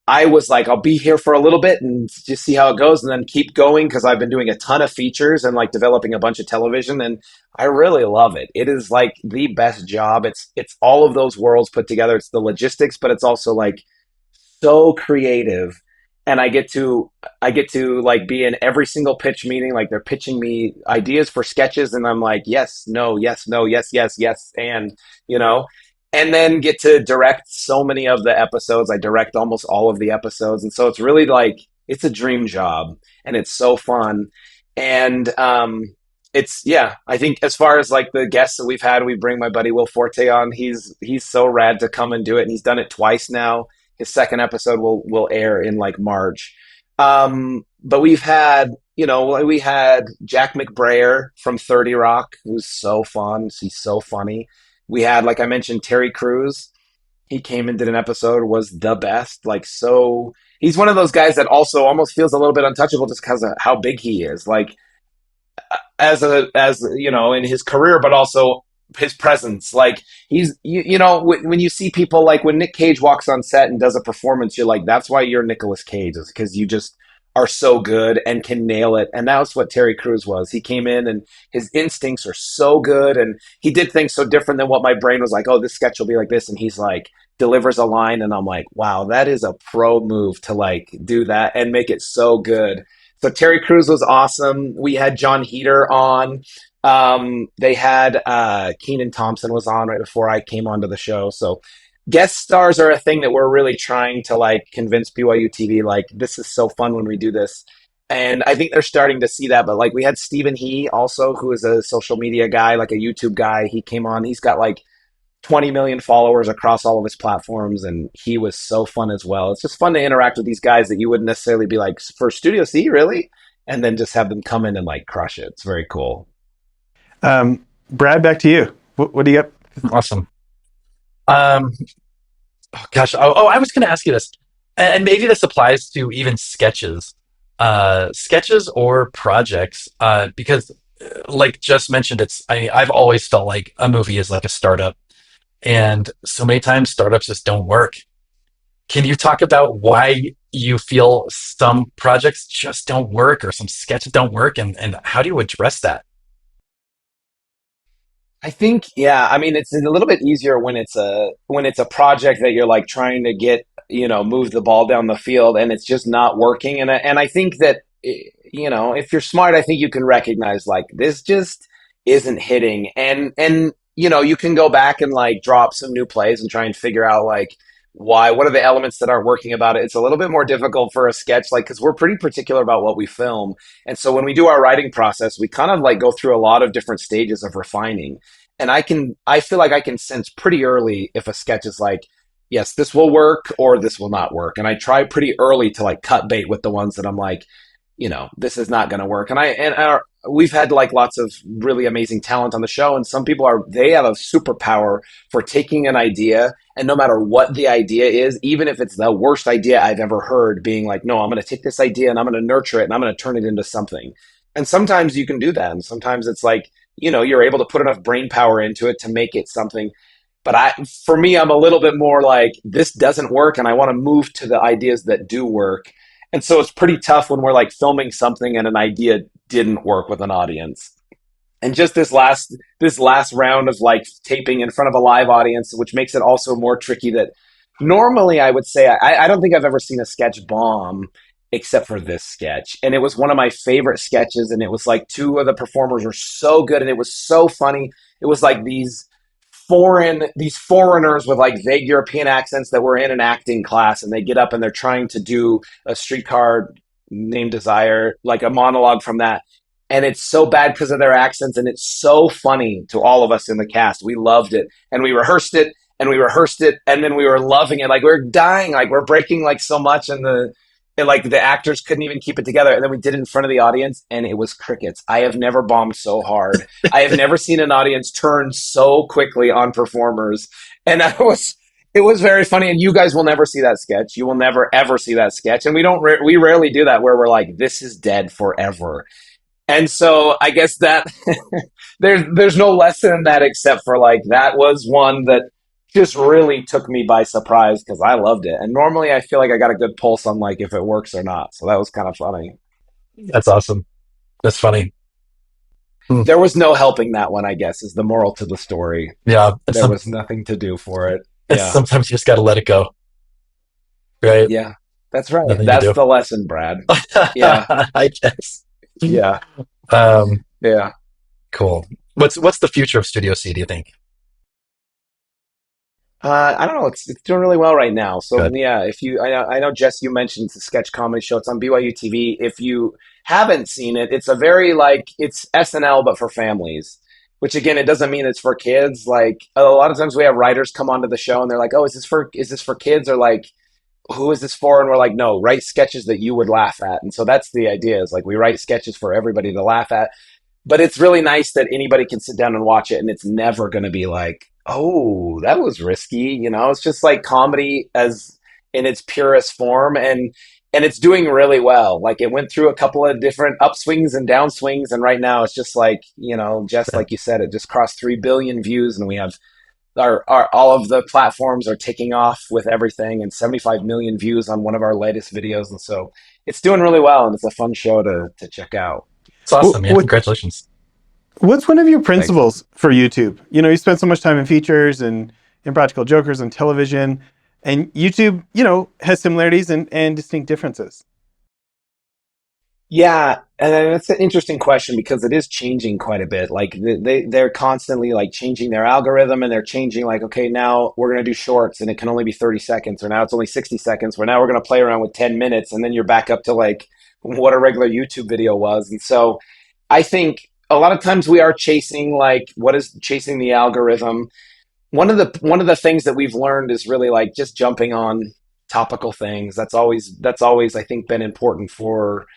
I was like, I'll be here for a little bit and just see how it goes and then keep going because I've been doing a ton of features and like developing a bunch of television and I really love it. It is like the best job. It's all of those worlds put together. It's the logistics, but it's also like so creative. And I get to like be in every single pitch meeting. Like they're pitching me ideas for sketches and I'm like, yes, no, yes, no, yes, yes, yes, and you know, and then get to direct so many of the episodes. I direct almost all of the episodes. And so it's really like it's a dream job and it's so fun. And it's yeah, I think as far as like the guests that we've had, we bring my buddy Will Forte on. He's so rad to come and do it. And he's done it twice now. His second episode will air in like March. But we had Jack McBrayer from 30 Rock, who's so fun. He's so funny. We had, like I mentioned, Terry Crews. he came and did an episode, was the best. Like, so he's one of those guys that also almost feels a little bit untouchable just because of how big he is. Like, as you know, in his career, but also his presence. Like, he's you know, when you see people, like when Nick Cage walks on set and does a performance, you're like, that's why you're Nicolas Cage, is because you just are so good and can nail it. And that's what Terry Crews was. He came in and his instincts are so good, and he did things so different than what my brain was like, oh, this sketch will be like this, and he's like delivers a line, and I'm like, wow, that is a pro move to like do that and make it so good. So Terry Crews was awesome. We had John Heater on. They had Keenan Thompson was on right before I came onto the show. So guest stars are a thing that we're really trying to like convince BYU TV, like, this is so fun when we do this. And I think they're starting to see that. But like, we had Stephen He also, who is a social media guy, like a YouTube guy. He came on. He's got like 20 million followers across all of his platforms, and he was so fun as well. It's just fun to interact with these guys that you wouldn't necessarily be like, for Studio C, really? And then just have them come in and like crush it. It's very cool. Brad, back to you. What do you got? Awesome. Oh gosh. Oh, I was going to ask you this, and maybe this applies to even sketches, sketches or projects, because, like just mentioned, I've always felt like a movie is like a startup, and so many times startups just don't work. Can you talk about why you feel some projects just don't work or some sketches don't work, and how do you address that? I think, yeah, I mean, it's a little bit easier when it's a project that you're like trying to get, you know, move the ball down the field and it's just not working. And I think that, you know, if you're smart, I think you can recognize like this just isn't hitting. And you know, you can go back and like drop some new plays and try and figure out like why, what are the elements that aren't working about it. It's a little bit more difficult for a sketch, like, because we're pretty particular about what we film. And so when we do our writing process, we kind of like go through a lot of different stages of refining. And I feel like I can sense pretty early if a sketch is like, yes, this will work or this will not work. And I try pretty early to like cut bait with the ones that I'm like, you know, this is not going to work. We've had like lots of really amazing talent on the show, and some people they have a superpower for taking an idea, and no matter what the idea is, even if it's the worst idea I've ever heard, being like, no, I'm going to take this idea and I'm going to nurture it and I'm going to turn it into something. And sometimes you can do that, and sometimes it's like, you know, you're able to put enough brain power into it to make it something. But for me, I'm a little bit more like, this doesn't work, and I want to move to the ideas that do work. And so it's pretty tough when we're like filming something and an idea didn't work with an audience. And just this last round of like taping in front of a live audience, which makes it also more tricky, that normally I would say I don't think I've ever seen a sketch bomb except for this sketch. And it was one of my favorite sketches. And it was like two of the performers were so good and it was so funny. It was like these foreigners with like vague European accents that were in an acting class, and they get up and they're trying to do a streetcar named Desire, like a monologue from that. And it's so bad because of their accents, and it's so funny to all of us in the cast. We loved it, and we rehearsed it, and we rehearsed it, and then we were loving it. Like, we were dying, like we're breaking like so much, and like the actors couldn't even keep it together. And then we did it in front of the audience, and it was crickets. I have never bombed so hard. I have never seen an audience turn so quickly on performers. And it was very funny. And you guys will never see that sketch. You will never ever see that sketch. And we rarely do that where we're like, this is dead forever. And so I guess that there's no lesson in that, except for like that was one that just really took me by surprise because I loved it. And normally I feel like I got a good pulse on like if it works or not. So that was kind of funny. That's awesome. That's funny. Hmm. There was no helping that one, I guess, is the moral to the story. Yeah. There was nothing to do for it. Yeah. Sometimes you just got to let it go, right? Yeah. That's right. Nothing to That's do. the lesson, Brad. Yeah. I guess. Yeah. Um, Yeah. cool. What's the future of Studio C, do you think? I don't know. It's doing really well right now. So Good. yeah, I know Jess, you mentioned it's a sketch comedy show. It's on BYU TV. If you haven't seen it, it's a very like it's SNL but for families. Which again, it doesn't mean it's for kids. Like a lot of times we have writers come onto the show and they're like, "Oh, is this for kids?" Or like, "Who is this for?" And we're like, "No, write sketches that you would laugh at." And so that's the idea. Is like we write sketches for everybody to laugh at. But it's really nice that anybody can sit down and watch it, and it's never going to be like, Oh, that was risky. It's just like comedy as in its purest form, and it's doing really well. Like it went through a couple of different upswings and downswings, and right now it's just like, just like you said, it just crossed 3 billion views, and we have our all of the platforms are taking off with everything, and 75 million views on one of our latest videos, and so it's doing really well, and it's a fun show to check out. It's What, awesome, man. what Congratulations. what's one of your Thanks. principles for YouTube? You spend so much time in features and Impractical Jokers and television, and YouTube, has similarities and distinct differences. Yeah, and then that's an interesting question because it is changing quite a bit. Like they're constantly like changing their algorithm, and they're changing like, okay, now we're gonna do shorts and it can only be 30 seconds, or now it's only 60 seconds, where now we're gonna play around with 10 minutes, and then you're back up to like what a regular YouTube video was. And so I think a lot of times we are chasing like what is chasing the algorithm. One of the things that we've learned is really like just jumping on topical things. That's always I think been important for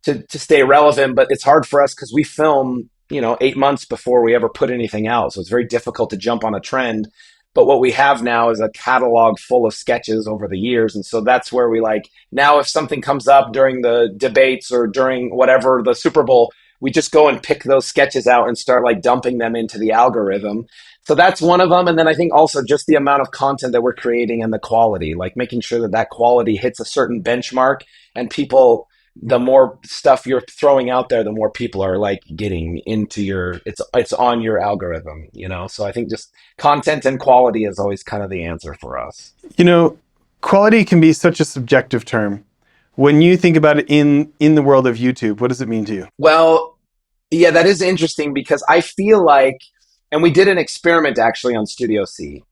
to stay relevant, but it's hard for us because we film, 8 months before we ever put anything out. So it's very difficult to jump on a trend. But what we have now is a catalog full of sketches over the years. And so that's where we like now, if something comes up during the debates or during whatever the Super Bowl, we just go and pick those sketches out and start like dumping them into the algorithm. So that's one of them. And then I think also just the amount of content that we're creating and the quality, like making sure that that quality hits a certain benchmark, and people, the more stuff you're throwing out there, the more people are like getting into it's on your algorithm. So I think just content and quality is always kind of the answer for us. You know, Quality can be such a subjective term. When you think about it in the world of YouTube, what does it mean to you? Well, yeah, that is interesting because I feel like, and we did an experiment actually on Studio C,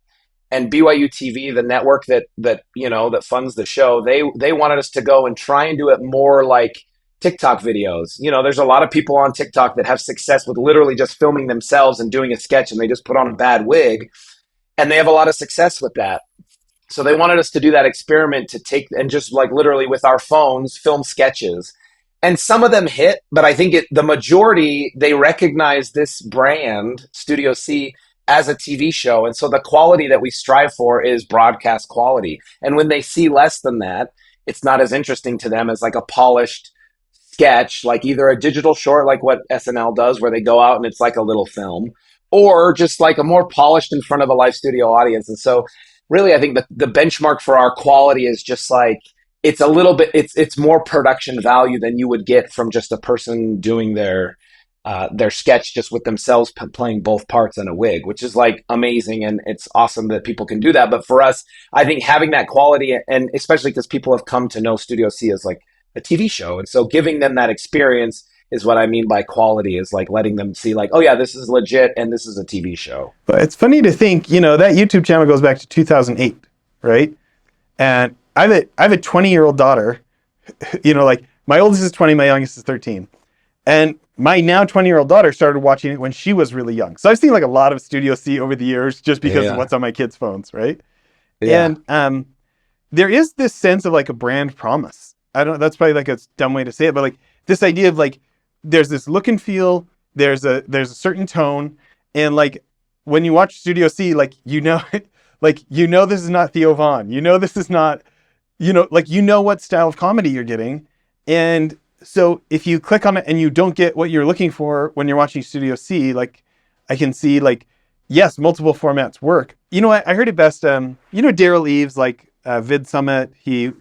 and BYU TV, the network that funds the show, they wanted us to go and try and do it more like TikTok videos. There's a lot of people on TikTok that have success with literally just filming themselves and doing a sketch, and they just put on a bad wig, and they have a lot of success with that. So they wanted us to do that experiment to take and just like literally with our phones film sketches. And some of them hit, but I think the majority, they recognize this brand, Studio C, as a TV show. And so the quality that we strive for is broadcast quality. And when they see less than that, it's not as interesting to them as like a polished sketch, like either a digital short, like what SNL does, where they go out and it's like a little film, or just like a more polished in front of a live studio audience. And so, really, I think the benchmark for our quality is just like it's a little bit it's more production value than you would get from just a person doing their sketch just with themselves playing both parts in a wig, which is like amazing, and it's awesome that people can do that. But for us, I think having that quality, and especially because people have come to know Studio C as like a TV show, and so giving them that experience is what I mean by quality, is like letting them see like, oh yeah, this is legit and this is a TV show. But it's funny to think, that YouTube channel goes back to 2008, right? And I have a 20-year-old daughter. Like my oldest is 20, my youngest is 13. And my now 20-year-old daughter started watching it when she was really young. So I've seen like a lot of Studio C over the years just because of Yeah. what's on my kids' phones, right? Yeah. And there is this sense of like a brand promise. I don't. That's probably like a dumb way to say it, but like this idea of like there's this look and feel, there's a certain tone, and like when you watch Studio C, like like this is not Theo Vaughn. This is not like what style of comedy you're getting, and so if you click on it and you don't get what you're looking for when you're watching Studio C, I can see like yes, multiple formats work. I heard it best. Daryl Eves, like Vid Summit, he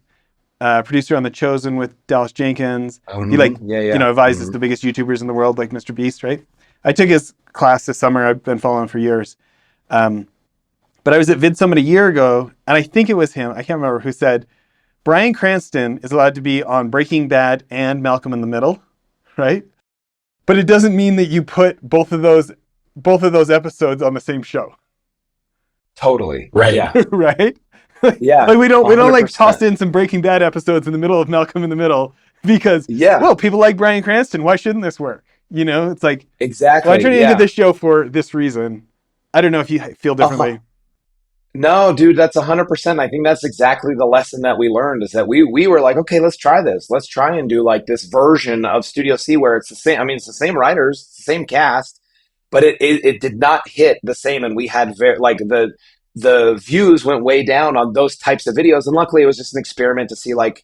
producer on The Chosen with Dallas Jenkins. He Yeah, yeah. advises the biggest YouTubers in the world, like Mr. Beast, right? I took his class this summer. I've been following him for years. But I was at Vid Summit a year ago, and I think it was him, I can't remember, who said, Bryan Cranston is allowed to be on Breaking Bad and Malcolm in the Middle, right? But it doesn't mean that you put both of those episodes on the same show. Totally. Right. Yeah. Right? Yeah. Like we don't like toss 100%. in some Breaking Bad episodes in the middle of Malcolm in the Middle because Yeah. well, people like Bryan Cranston. Why shouldn't this work? It's like, well, I Exactly. turned into Yeah. this show for this reason. I don't know if you feel Uh-huh. differently. No, dude, that's 100%. I think that's exactly the lesson that we learned, is that we were like, okay, let's try this. Let's try and do like this version of Studio C where it's the same. I mean, it's the same writers, it's the same cast, but it did not hit the same. And we had the views went way down on those types of videos. And luckily it was just an experiment to see like,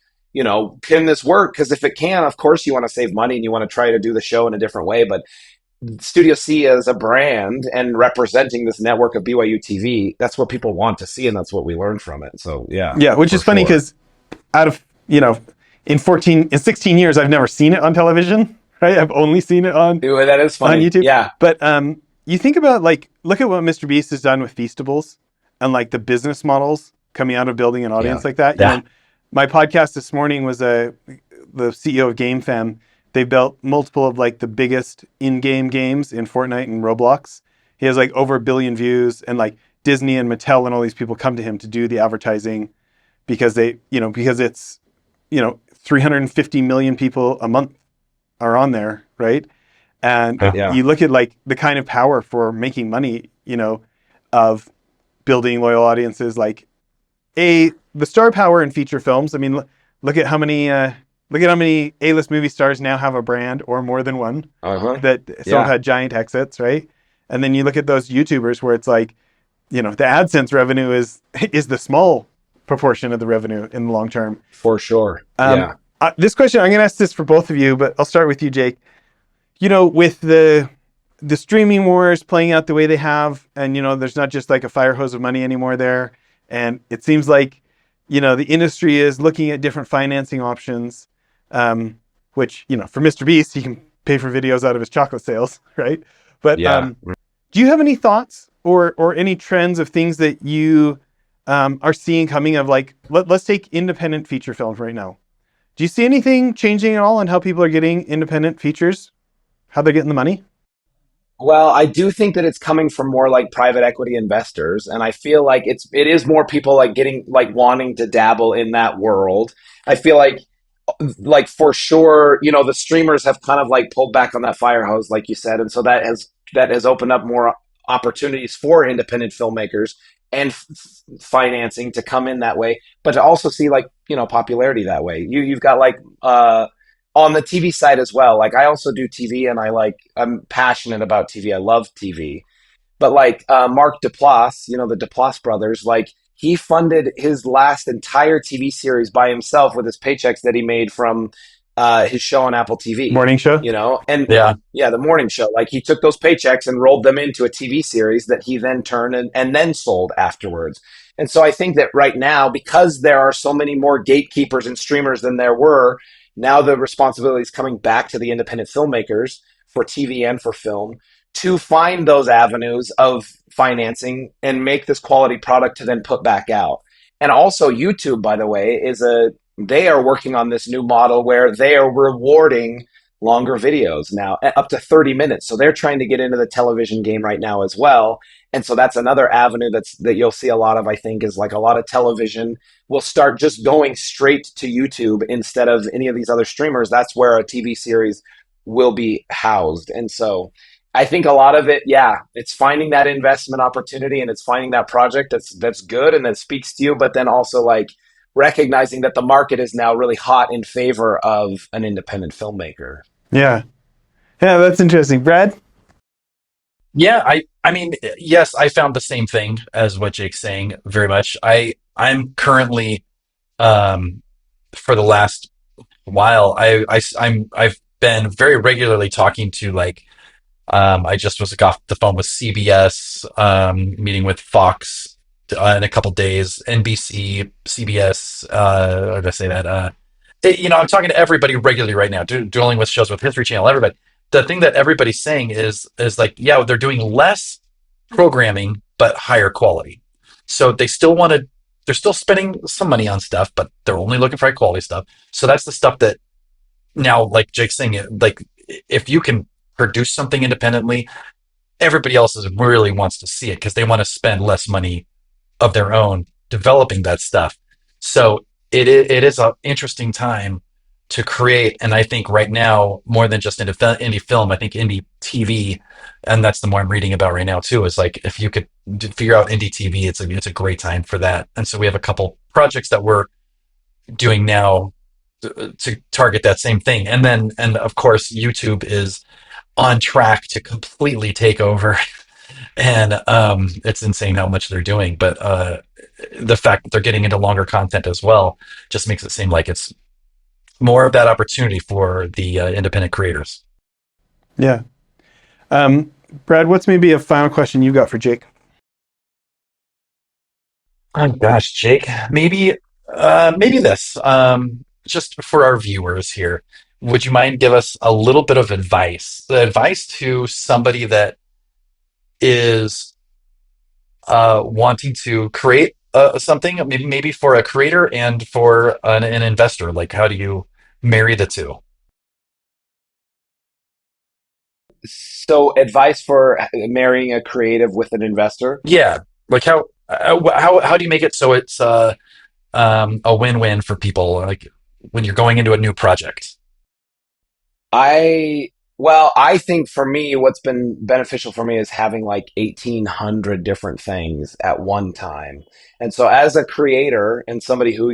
can this work? Because if it can, of course you want to save money and you want to try to do the show in a different way. But Studio C as a brand and representing this network of BYU TV, that's what people want to see, and that's what we learned from it. So yeah, which is funny because out of in 16 years, I've never seen it on television. Right, I've only seen it on that is funny on YouTube. Yeah, but you think about look at what Mr. Beast has done with Feastables and like the business models coming out of building an audience like that. Yeah. My podcast this morning was the CEO of GameFam. They built multiple of like the biggest in-game games in Fortnite and Roblox. He has like over 1 billion views, and like Disney and Mattel and all these people come to him to do the advertising because because it's 350 million people a month are on there, right? And you look at like the kind of power for making money, of building loyal audiences, like the star power in feature films. I mean, look at how many A-list movie stars now have a brand or more than one that some have had giant exits, right? And then you look at those YouTubers where it's like, the AdSense revenue is the small proportion of the revenue in the long term. For sure. This question, I'm going to ask this for both of you, but I'll start with you, Jake. With the streaming wars playing out the way they have, and, there's not just like a fire hose of money anymore there. And it seems like, the industry is looking at different financing options, which, for Mr. Beast, he can pay for videos out of his chocolate sales, right? But do you have any thoughts or any trends of things that you are seeing coming of like, let's take independent feature films right now. Do you see anything changing at all on how people are getting independent features? How they're getting the money? Well, I do think that it's coming from more like private equity investors, and I feel like it is more people like getting like wanting to dabble in that world. I feel like for sure, the streamers have kind of like pulled back on that fire hose, like you said, and so that has opened up more opportunities for independent filmmakers and financing to come in that way, but to also see like popularity that way. You've got like on the TV side as well. Like I also do TV, and I'm passionate about TV. I love TV. But like Mark Duplass, the Duplass brothers, like he funded his last entire TV series by himself with his paychecks that he made from his show on Apple TV. Morning show? And the morning show. Like he took those paychecks and rolled them into a TV series that he then turned and then sold afterwards. And so I think that right now, because there are so many more gatekeepers and streamers than there were, now the responsibility is coming back to the independent filmmakers for TV and for film to find those avenues of financing and make this quality product to then put back out. And also YouTube, by the way, they are working on this new model where they are rewarding longer videos now, up to 30 minutes. So they're trying to get into the television game right now as well. And so that's another avenue that you'll see a lot of, I think, is like a lot of television will start just going straight to YouTube instead of any of these other streamers. That's where a TV series will be housed. And so I think a lot of it, it's finding that investment opportunity, and it's finding that project that's good and that speaks to you, but then also like recognizing that the market is now really hot in favor of an independent filmmaker. Yeah, that's interesting. Brad? Yeah, I mean, yes, I found the same thing as what Jake's saying very much. I'm currently, for the last while, I've been very regularly talking to like, I just was off the phone with CBS, meeting with Fox in a couple days, NBC, CBS, how did I say that? I'm talking to everybody regularly right now, dealing with shows with History Channel, everybody. The thing that everybody's saying is like, they're doing less programming, but higher quality. So they're still spending some money on stuff, but they're only looking for high quality stuff. So that's the stuff that now, like Jake's saying, like if you can produce something independently, everybody else really wants to see it because they want to spend less money of their own developing that stuff. So it is an interesting time to create, and I think right now more than just indie film, I think indie TV, and that's the more I'm reading about right now too. Is like if you could figure out indie TV, it's a great time for that. And so we have a couple projects that we're doing now to target that same thing. And of course YouTube is on track to completely take over. And it's insane how much they're doing. But the fact that they're getting into longer content as well just makes it seem like it's more of that opportunity for the independent creators. Yeah. Um, Brad, what's maybe a final question you got for Jake? Oh gosh, Jake, maybe this. Just for our viewers here, would you mind give us a little bit of advice? The advice to somebody that is wanting to create something, maybe for a creator and for an investor. Like, how do you marry the two? So, advice for marrying a creative with an investor? Yeah, like how do you make it so it's a win-win for people? Like when you're going into a new project. I I think for me, what's been beneficial for me is having like 1,800 different things at one time. And so, as a creator and somebody who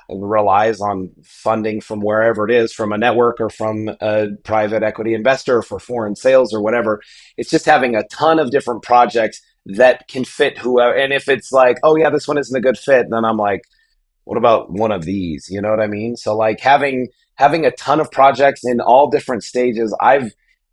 relies on funding from wherever it is, from a network or from a private equity investor for foreign sales or whatever, it's just having a ton of different projects that can fit whoever. And if it's like, oh yeah, this one isn't a good fit, then I'm like, what about one of these? You know what I mean? So like having a ton of projects in all different stages,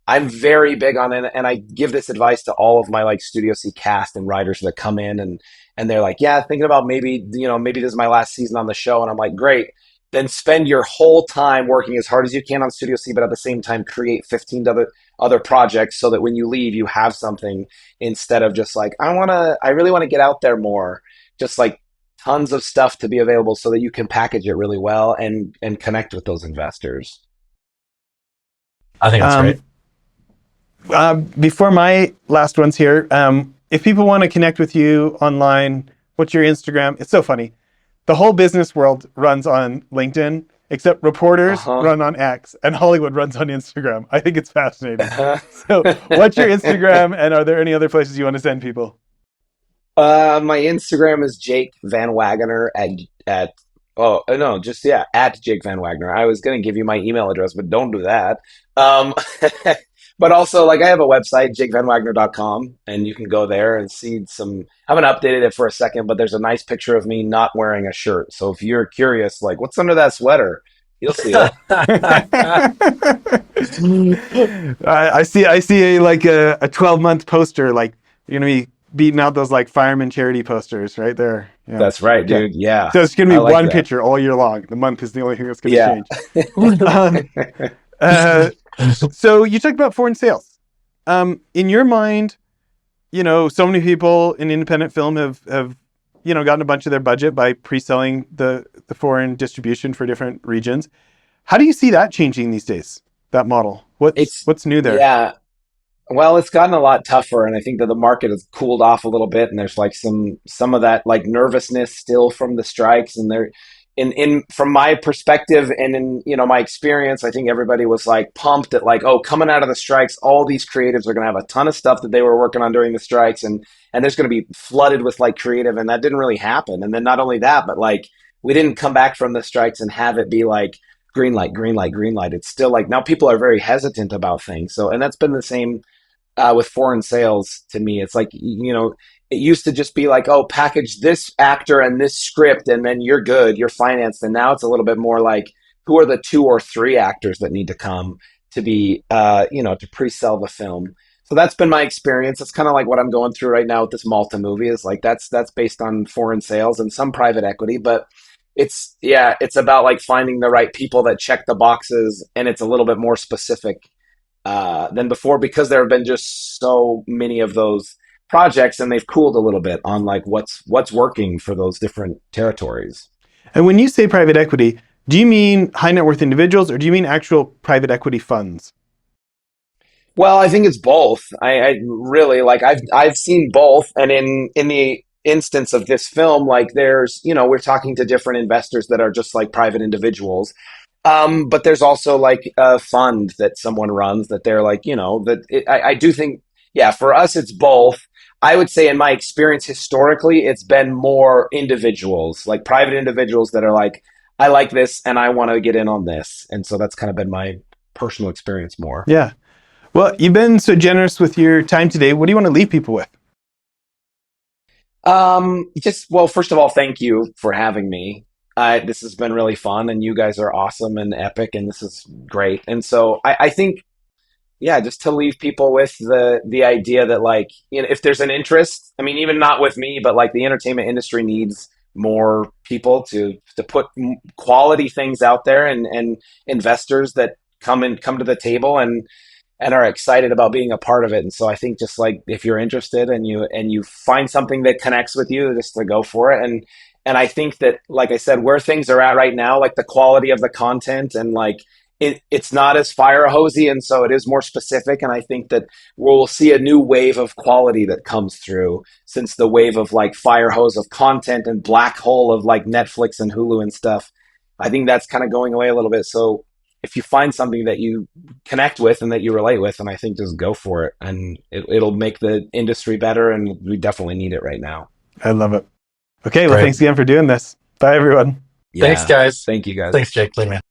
I'm very big on it, and I give this advice to all of my like Studio C cast and writers that come in and they're like, yeah, thinking about maybe maybe this is my last season on the show, and I'm like, great. Then spend your whole time working as hard as you can on Studio C, but at the same time create 15 other projects so that when you leave, you have something instead of just like I really want to get out there more. Just like tons of stuff to be available so that you can package it really well and connect with those investors. I think that's great. Um, Before my last ones here, if people want to connect with you online, what's your Instagram? It's so funny. The whole business world runs on LinkedIn, except reporters Uh-huh. run on X and Hollywood runs on Instagram. I think it's fascinating. uh, So, what's your Instagram, and are there any other places you want to send people? my Instagram is Jake Van Wagoner at oh no, just yeah, at Jake Van Wagoner. I was gonna give you my email address, but don't do that. Um but also like I have a website, jakevanwagner.com, and you can go there and see some I haven't updated it for a second, but there's a nice picture of me not wearing a shirt. So if you're curious, like what's under that sweater, you'll see it. I see a 12-month poster, like you're gonna be beating out those like fireman charity posters right there. Yeah. That's right, Yeah. dude. Yeah. So it's gonna I be like one that. picture all year long. The month is the only thing that's gonna Yeah. change. Um, uh, so you talked about foreign sales. In your mind, so many people in independent film have gotten a bunch of their budget by pre-selling the foreign distribution for different regions. How do you see that changing these days? That model. What's It's what's new there? yeah. Well, it's gotten a lot tougher, and I think that the market has cooled off a little bit, and there's like some of that like nervousness still from the strikes, and there, in from my perspective and in my experience, I think everybody was like pumped at like, oh, coming out of the strikes, all these creatives are going to have a ton of stuff that they were working on during the strikes, and there's going to be flooded with like creative, and that didn't really happen. And then not only that, but like we didn't come back from the strikes and have it be like green light, green light, green light. It's still like now people are very hesitant about things. So, and that's been the same with foreign sales to me. It's like, it used to just be like, oh, package this actor and this script, and then you're good, you're financed. And now it's a little bit more like, who are the two or three actors that need to come to be, to pre-sell the film. So that's been my experience. It's kind of like what I'm going through right now with this Malta movie. Is like that's based on foreign sales and some private equity, but it's about like finding the right people that check the boxes, and it's a little bit more specific than before because there have been just so many of those projects, and they've cooled a little bit on like what's working for those different territories. And when you say private equity, do you mean high net worth individuals or do you mean actual private equity funds? Well, I think it's both. I really like I've seen both, and in the instance of this film, like there's we're talking to different investors that are just like private individuals. But there's also like a fund that someone runs that they're like, I do think, yeah, for us, it's both. I would say in my experience historically, it's been more individuals, like private individuals that are like, I like this and I want to get in on this. And so that's kind of been my personal experience more. Yeah. Well, you've been so generous with your time today. What do you want to leave people with? Well, first of all, thank you for having me. This has been really fun, and you guys are awesome and epic, and this is great. And so I think, yeah, just to leave people with the idea that, like, you know, if there's an interest, I mean, even not with me, but like the entertainment industry needs more people to put quality things out there, and investors that come to the table and are excited about being a part of it. And so I think, just like, if you're interested and you find something that connects with you, just to go for it. And I think that, like I said, where things are at right now, like the quality of the content, and like it's not as fire hosey, and so it is more specific. And I think that we'll see a new wave of quality that comes through, since the wave of like fire hose of content and black hole of like Netflix and Hulu and stuff, I think that's kind of going away a little bit. So if you find something that you connect with and that you relate with, and I think just go for it, and it'll make the industry better, and we definitely need it right now. I love it. Okay, well, Great. thanks again for doing this. Bye, everyone. Yeah. Thanks, guys. Thank you, guys. Thanks, Jake. Later, man.